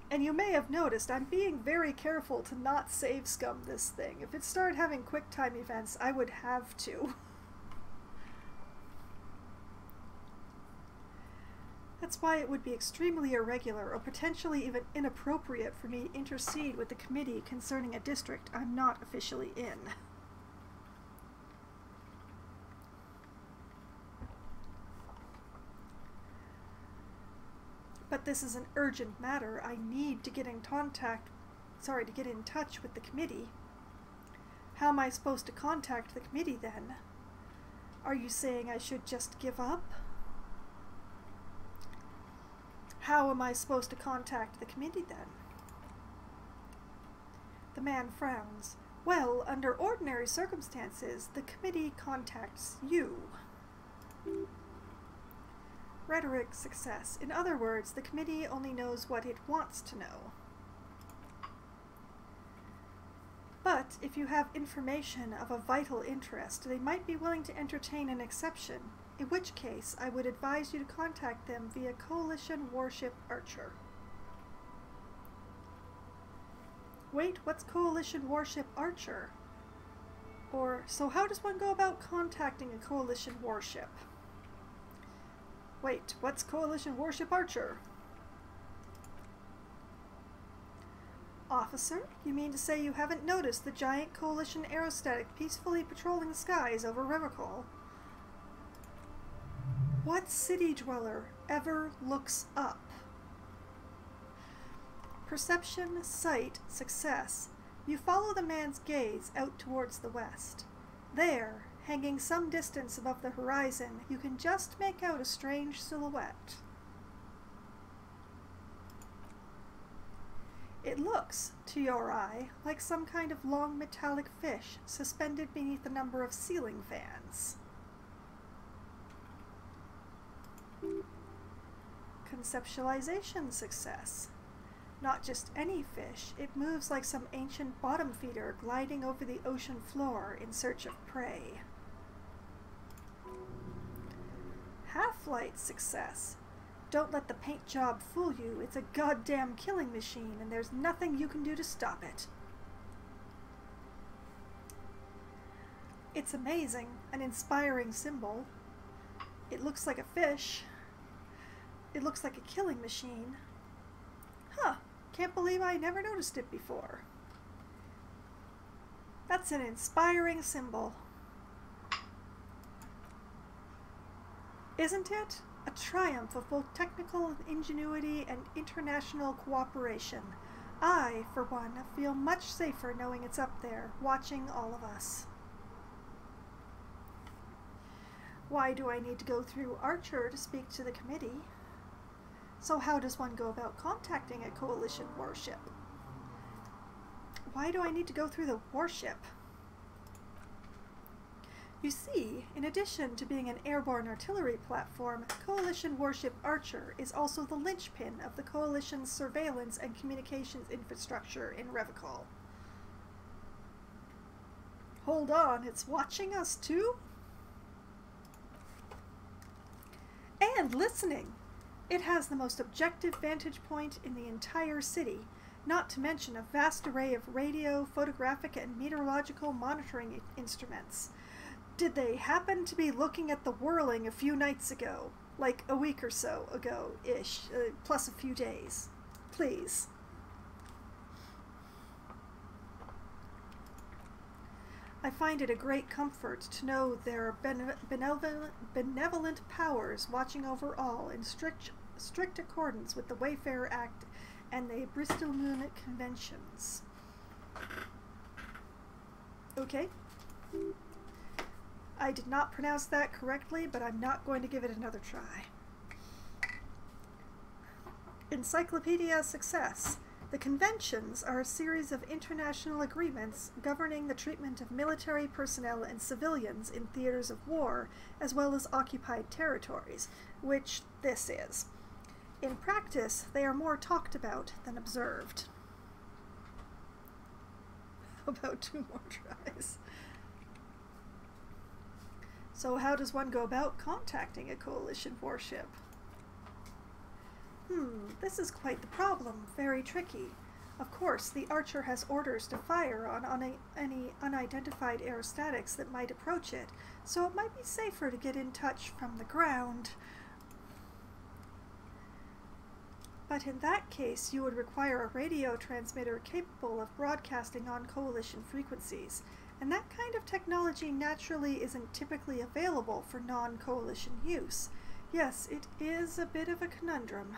And you may have noticed I'm being very careful to not save scum this thing. If it started having quick time events, I would have to. That's why it would be extremely irregular or potentially even inappropriate for me to intercede with the committee concerning a district I'm not officially in. But this is an urgent matter. I need to get in touch with the committee. How am I supposed to contact the committee then? Are you saying I should just give up? How am I supposed to contact the committee then? The man frowns. Well, under ordinary circumstances, the committee contacts you. Rhetoric success. In other words, the committee only knows what it wants to know. But if you have information of a vital interest, they might be willing to entertain an exception, in which case I would advise you to contact them via Coalition Warship Archer. Wait, what's Coalition Warship Archer? Or, so how does one go about contacting a Coalition warship? Wait, what's Coalition warship Archer? Officer, you mean to say you haven't noticed the giant Coalition aerostatic peacefully patrolling the skies over Revocol? What city dweller ever looks up? Perception, sight, success. You follow the man's gaze out towards the west. There, hanging some distance above the horizon, you can just make out a strange silhouette. It looks, to your eye, like some kind of long metallic fish suspended beneath a number of ceiling fans. Conceptualization success. Not just any fish, it moves like some ancient bottom feeder gliding over the ocean floor in search of prey. Half-light success. Don't let the paint job fool you. It's a goddamn killing machine, and there's nothing you can do to stop it. It's amazing, an inspiring symbol. It looks like a fish. It looks like a killing machine. Huh, can't believe I never noticed it before. That's an inspiring symbol. Isn't it? A triumph of both technical ingenuity and international cooperation. I, for one, feel much safer knowing it's up there, watching all of us. Why do I need to go through Archer to speak to the committee? So how does one go about contacting a Coalition warship? Why do I need to go through the warship? You see, in addition to being an airborne artillery platform, Coalition warship Archer is also the linchpin of the Coalition's surveillance and communications infrastructure in Revocol. Hold on, it's watching us too? And listening! It has the most objective vantage point in the entire city, not to mention a vast array of radio, photographic, and meteorological monitoring instruments. Did they happen to be looking at the whirling a few nights ago? Like a week or so ago-ish, plus a few days. Please. I find it a great comfort to know there are benevolent powers watching over all in strict accordance with the Wayfarer Act and the Bristol Moon Conventions. Okay. I did not pronounce that correctly, but I'm not going to give it another try. Encyclopedia success. The conventions are a series of international agreements governing the treatment of military personnel and civilians in theaters of war, as well as occupied territories, which this is. In practice, they are more talked about than observed. About 2 more tries. So how does one go about contacting a Coalition warship? This is quite the problem. Very tricky. Of course, the Archer has orders to fire on any unidentified aerostatics that might approach it, so it might be safer to get in touch from the ground. But in that case, you would require a radio transmitter capable of broadcasting on Coalition frequencies, and that kind of technology naturally isn't typically available for non-Coalition use. Yes, it is a bit of a conundrum.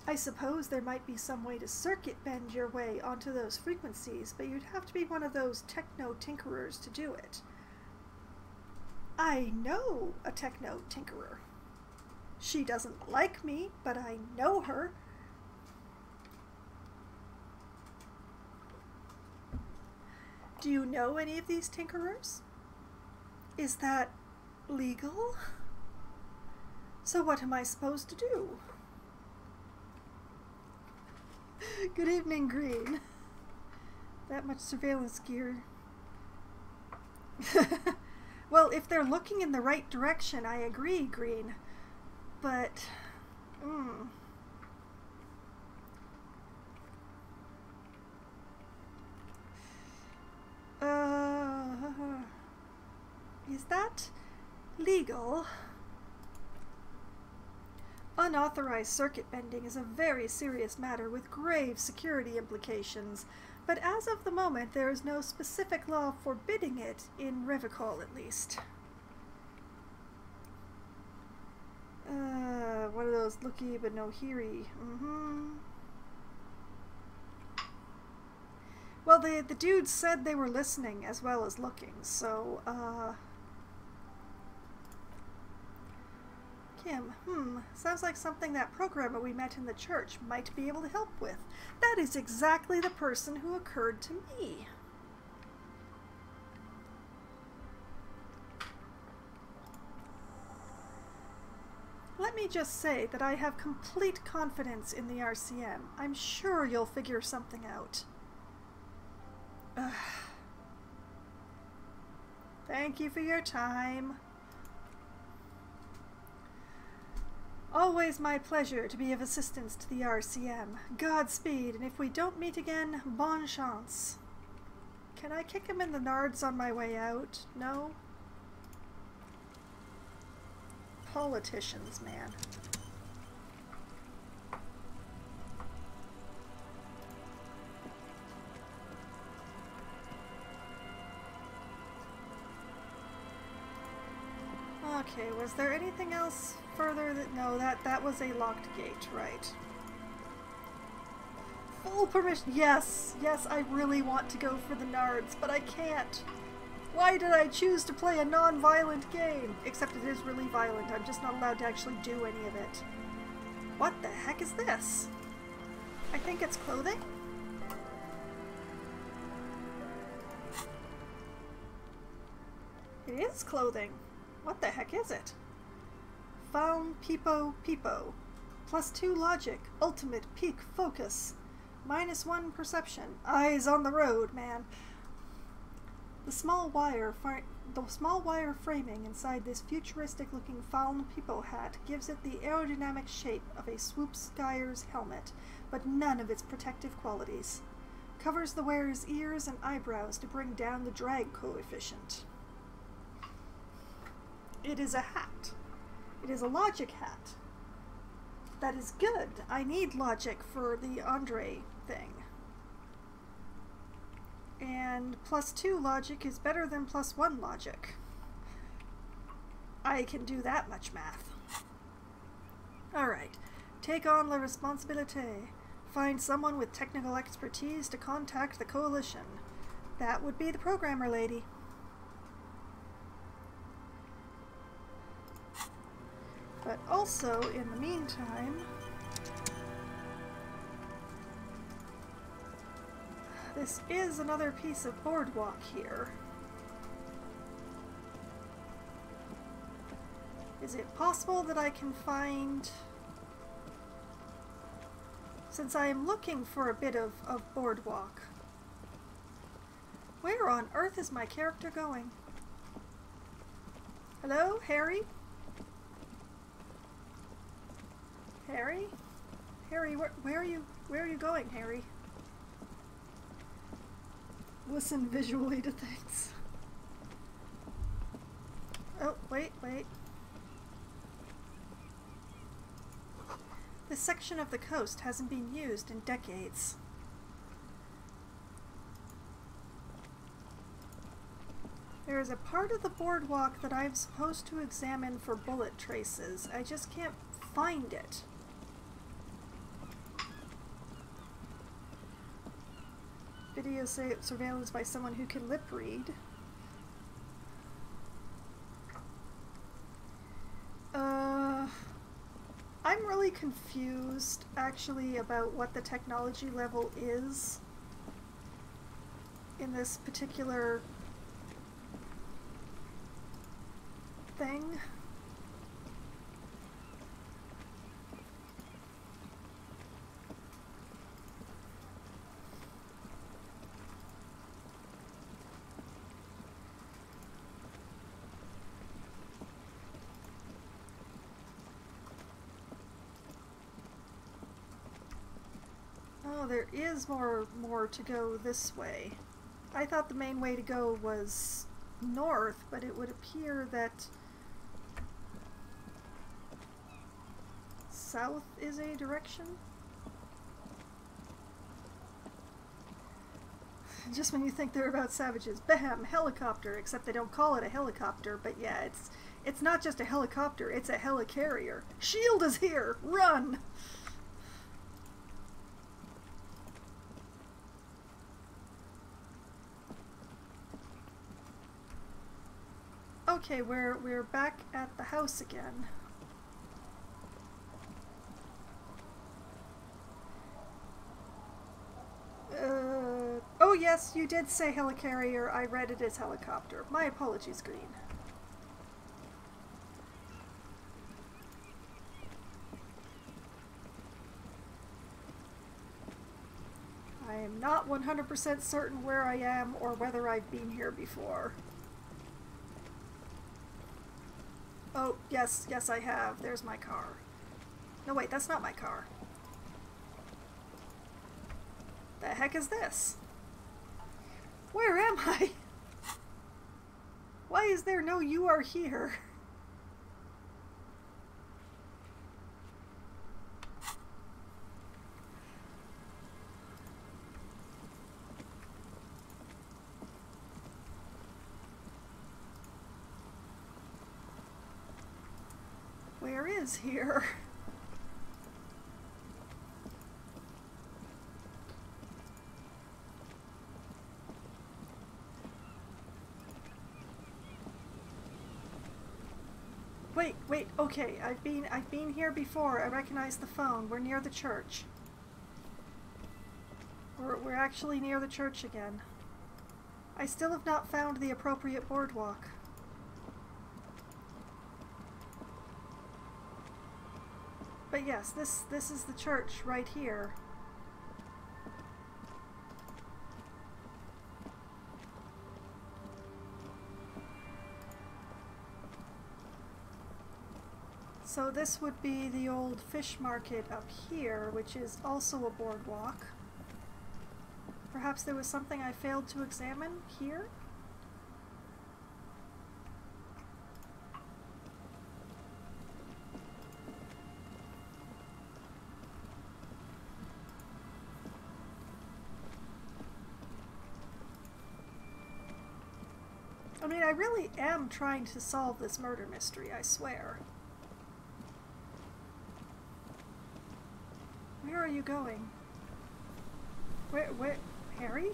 I suppose there might be some way to circuit bend your way onto those frequencies, but you'd have to be one of those techno-tinkerers to do it. I know a techno-tinkerer. She doesn't like me, but I know her. Do you know any of these tinkerers? Is that legal? So what am I supposed to do? Good evening, Green. That much surveillance gear. Well, if they're looking in the right direction, I agree, Green. But, legal. Unauthorized circuit bending is a very serious matter with grave security implications, but as of the moment there is no specific law forbidding it, in Revicol at least. One of those looky but no heary. Well, the dudes said they were listening as well as looking, so, Kim, sounds like something that programmer we met in the church might be able to help with. That is exactly the person who occurred to me. Let me just say that I have complete confidence in the RCM. I'm sure you'll figure something out. Ugh. Thank you for your time. Always my pleasure to be of assistance to the RCM. Godspeed, and if we don't meet again, bonne chance. Can I kick him in the nards on my way out? No? Politicians, man. Okay, was there anything else further that... No, that was a locked gate, right. Full permission... Yes, I really want to go for the nards, but I can't. Why did I choose to play a non-violent game? Except it is really violent, I'm just not allowed to actually do any of it. What the heck is this? I think it's clothing? It is clothing. What the heck is it? Found Peepo Peepo. +2 logic. Ultimate peak focus. -1 perception. Eyes on the road, man. The small wire framing inside this futuristic-looking Found Peepo hat gives it the aerodynamic shape of a swoop skier's helmet, but none of its protective qualities. Covers the wearer's ears and eyebrows to bring down the drag coefficient. It is a hat. It is a logic hat. That is good. I need logic for the Andre thing. And +2 logic is better than +1 logic. I can do that much math. Alright. Take on la responsabilité. Find someone with technical expertise to contact the Coalition. That would be the programmer lady. But also, in the meantime, this is another piece of boardwalk here. Is it possible that I can find... Since I am looking for a bit of boardwalk. Where on earth is my character going? Hello, Harry? Harry? Harry, where are you going, Harry? Listen visually to things. Oh, wait. This section of the coast hasn't been used in decades. There is a part of the boardwalk that I'm supposed to examine for bullet traces. I just can't find it. Video surveillance by someone who can lip read. I'm really confused, actually, about what the technology level is in this particular thing. Oh, there is more to go this way. I thought the main way to go was north, but it would appear that south is a direction. Just when you think they're about savages, bam, helicopter, except they don't call it a helicopter, but yeah, it's not just a helicopter, it's a helicarrier. Shield is here! Run! Okay, we're back at the house again. Oh yes, you did say helicarrier. I read it as helicopter. My apologies, Green. I am not 100% certain where I am or whether I've been here before. Oh, yes, yes I have. There's my car. No wait, that's not my car. The heck is this? Where am I? Why is there no "you are here"? Where is here? Wait, okay, I've been here before. I recognize the phone. We're near the church. We're actually near the church again. I still have not found the appropriate boardwalk. But yes, this is the church right here. So this would be the old fish market up here, which is also a boardwalk. Perhaps there was something I failed to examine here? I mean, I really am trying to solve this murder mystery, I swear. Where are you going? Where, Harry?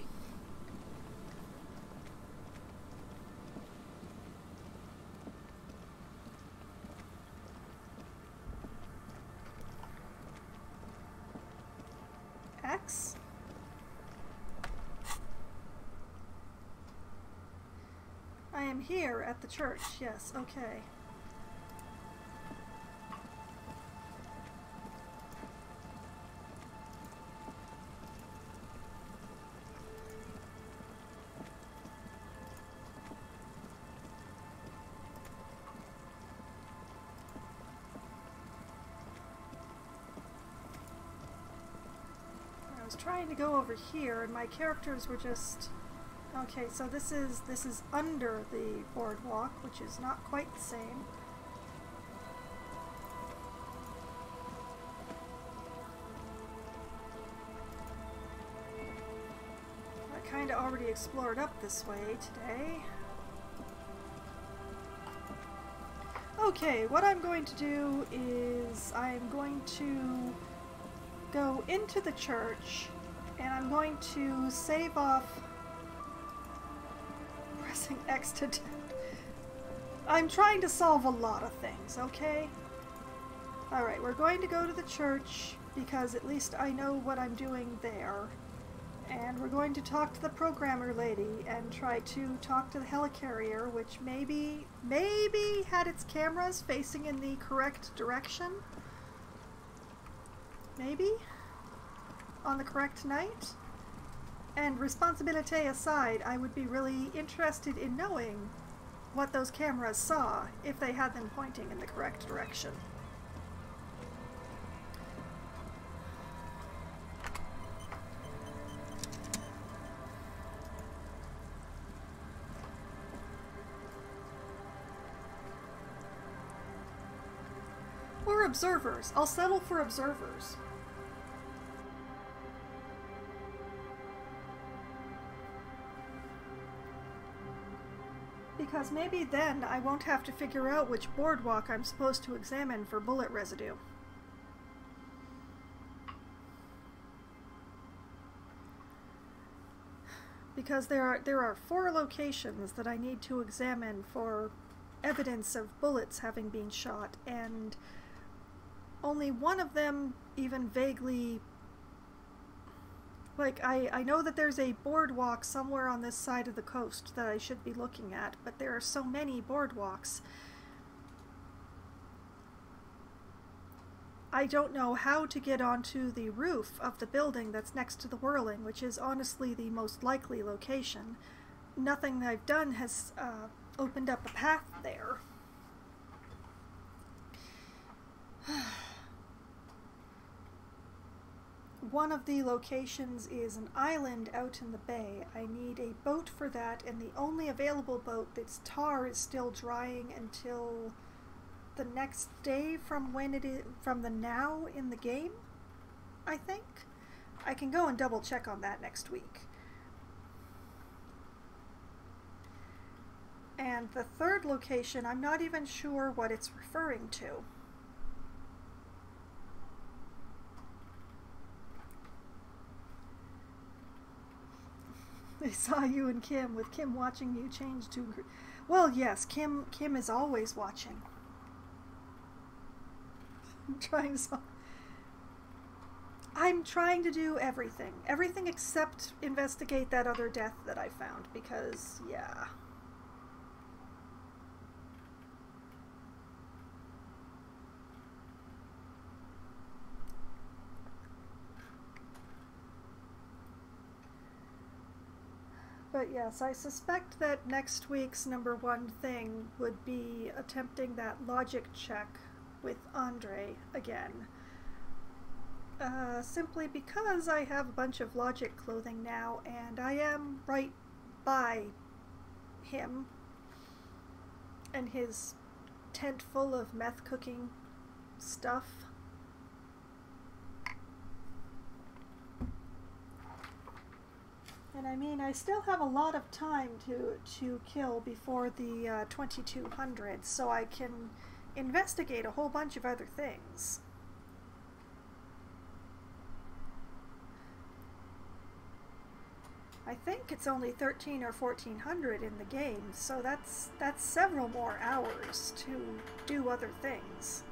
X? I am here at the church, yes, okay. I was trying to go over here and my characters were just... Okay, so this is under the boardwalk, which is not quite the same. I kinda already explored up this way today. Okay, what I'm going to do is I'm going to go into the church and I'm going to save off pressing X to... I'm trying to solve a lot of things, okay? Alright, we're going to go to the church because at least I know what I'm doing there. And we're going to talk to the programmer lady and try to talk to the helicarrier, which maybe had its cameras facing in the correct direction. Maybe? On the correct night? And responsibility aside, I would be really interested in knowing what those cameras saw if they had them pointing in the correct direction. Or a Observers. I'll settle for observers. Because maybe then I won't have to figure out which boardwalk I'm supposed to examine for bullet residue. Because there are 4 locations that I need to examine for evidence of bullets having been shot, and only one of them even vaguely... Like, I know that there's a boardwalk somewhere on this side of the coast that I should be looking at, but there are so many boardwalks. I don't know how to get onto the roof of the building that's next to the Whirling, which is honestly the most likely location. Nothing that I've done has opened up a path there. One of the locations is an island out in the bay. I need a boat for that, and the only available boat that's tar is still drying until the next day from when it is, from the now in the game, I think. I can go and double check on that next week. And the third location, I'm not even sure what it's referring to. I saw you and Kim, with Kim watching you change to... Well, yes, Kim is always watching. I'm trying to do everything. Everything except investigate that other death that I found, because, yeah. But yes, I suspect that next week's #1 thing would be attempting that logic check with Andre again. Simply because I have a bunch of logic clothing now, and I am right by him and his tent full of meth cooking stuff. And I mean, I still have a lot of time to kill before the 2200, so I can investigate a whole bunch of other things. I think it's only 13 or 1400 in the game, so that's several more hours to do other things.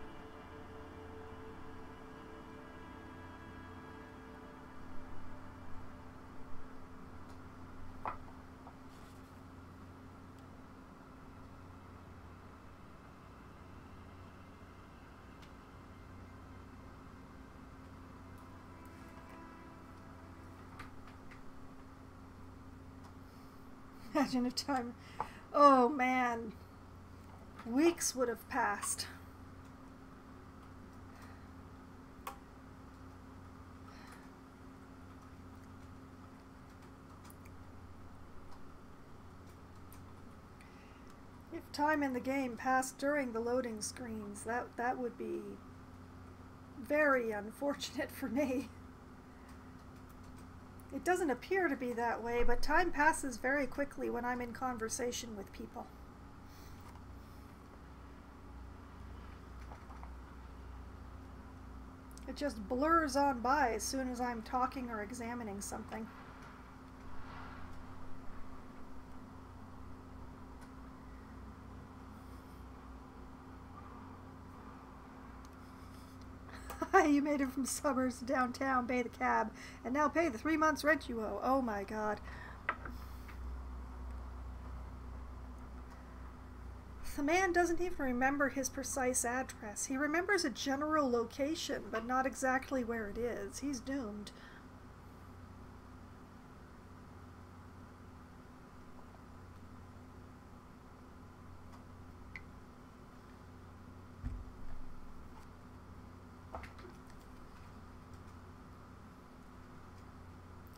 Imagine if time... Oh man. Weeks would have passed. If time in the game passed during the loading screens, that would be very unfortunate for me. It doesn't appear to be that way, but time passes very quickly when I'm in conversation with people. It just blurs on by as soon as I'm talking or examining something. You made it from suburbs to downtown, pay the cab, and now pay the 3 months rent you owe. Oh my god. The man doesn't even remember his precise address. He remembers a general location, but not exactly where it is. He's doomed.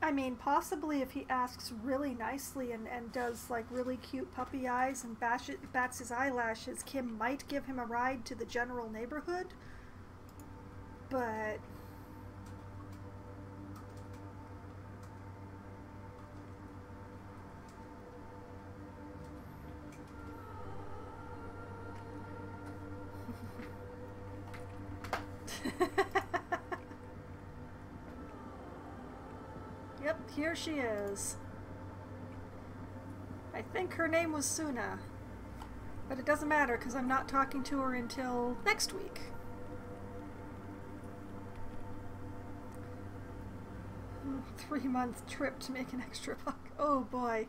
I mean, possibly if he asks really nicely and does like really cute puppy eyes and bats his eyelashes, Kim might give him a ride to the general neighborhood. Here she is. I think her name was Suna. But it doesn't matter because I'm not talking to her until next week. Three-month trip to make an extra buck. Oh boy.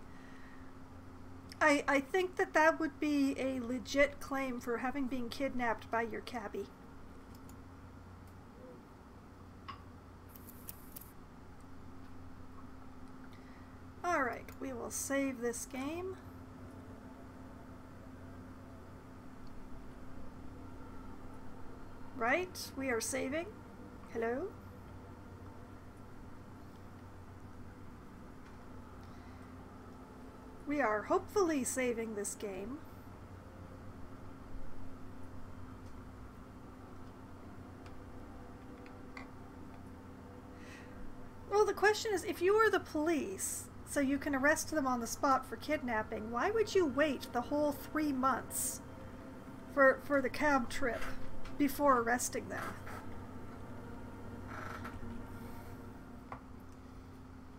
I think that would be a legit claim for having been kidnapped by your cabbie. Alright, we will save this game. Right, we are saving. Hello? We are hopefully saving this game. Well, the question is, if you were the police, so you can arrest them on the spot for kidnapping, why would you wait the whole 3 months for the cab trip before arresting them?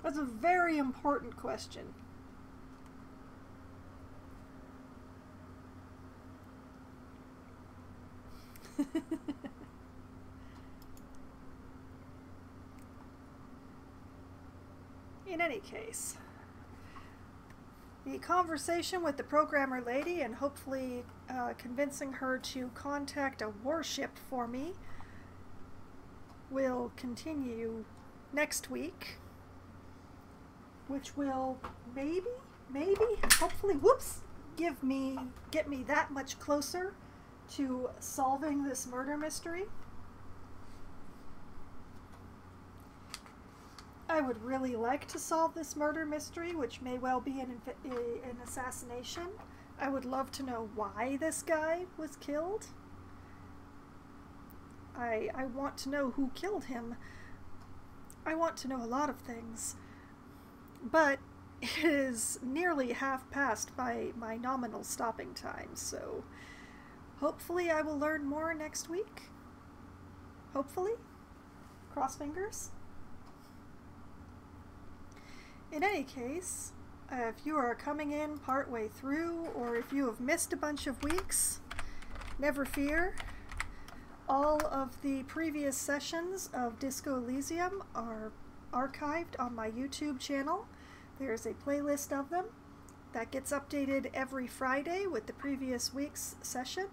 That's a very important question. In any case, the conversation with the programmer lady and hopefully convincing her to contact a warship for me will continue next week, which will maybe, hopefully, get me that much closer to solving this murder mystery. I would really like to solve this murder mystery, which may well be an assassination. I would love to know why this guy was killed. I want to know who killed him. I want to know a lot of things. But it is nearly half past my nominal stopping time, so hopefully I will learn more next week. Hopefully. Cross fingers. In any case, if you are coming in partway through, or if you have missed a bunch of weeks, never fear. All of the previous sessions of Disco Elysium are archived on my YouTube channel. There's a playlist of them that gets updated every Friday with the previous week's session.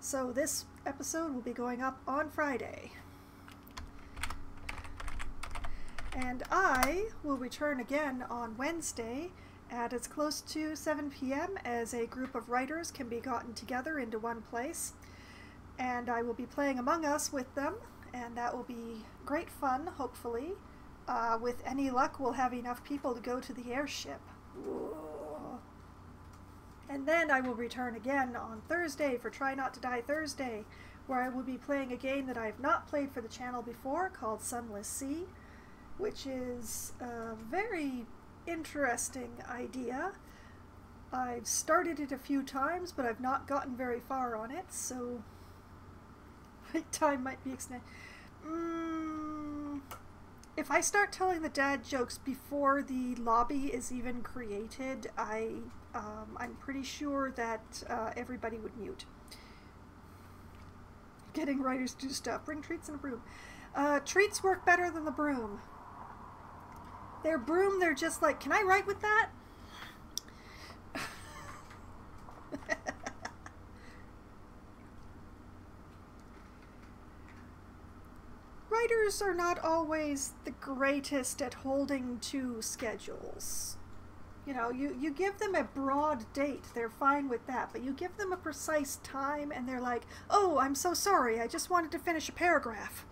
So this episode will be going up on Friday. And I will return again on Wednesday at as close to 7 p.m. as a group of writers can be gotten together into one place. And I will be playing Among Us with them, and that will be great fun, hopefully. With any luck, we'll have enough people to go to the airship. Ooh. And then I will return again on Thursday for Try Not to Die Thursday, where I will be playing a game that I have not played for the channel before called Sunless Sea, which is a very interesting idea. I've started it a few times, but I've not gotten very far on it, so my time might be extended. If I start telling the dad jokes before the lobby is even created, I'm pretty sure that everybody would mute. Getting writers to do stuff. Bring treats and a broom. Treats work better than the broom. Their broom, they're just like, can I write with that? Writers are not always the greatest at holding to schedules. You know, you give them a broad date, they're fine with that, but you give them a precise time and they're like, oh, I'm so sorry, I just wanted to finish a paragraph.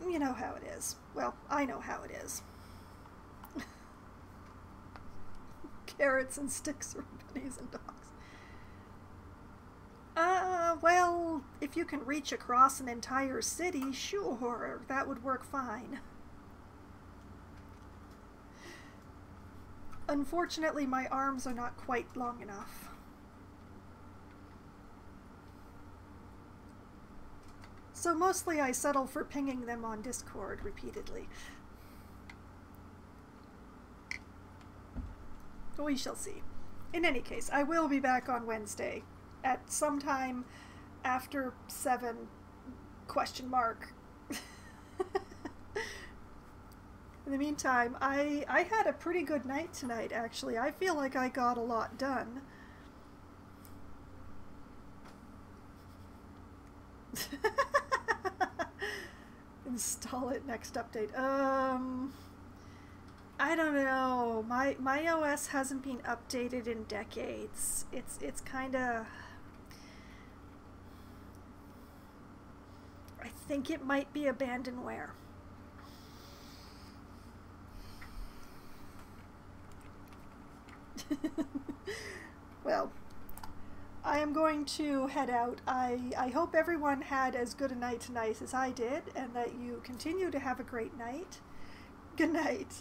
You know how it is. Well, I know how it is. Carrots and sticks are bunnies and dogs. Well, if you can reach across an entire city, sure, that would work fine. Unfortunately, my arms are not quite long enough. So mostly I settle for pinging them on Discord repeatedly. We shall see. In any case, I will be back on Wednesday at some time after 7 question mark. In the meantime, I had a pretty good night tonight, actually. I feel like I got a lot done. Install it, next update. I don't know. My OS hasn't been updated in decades. It's kind of... I think it might be abandonware. Well, I am going to head out. I hope everyone had as good a night tonight as I did, and that you continue to have a great night. Good night.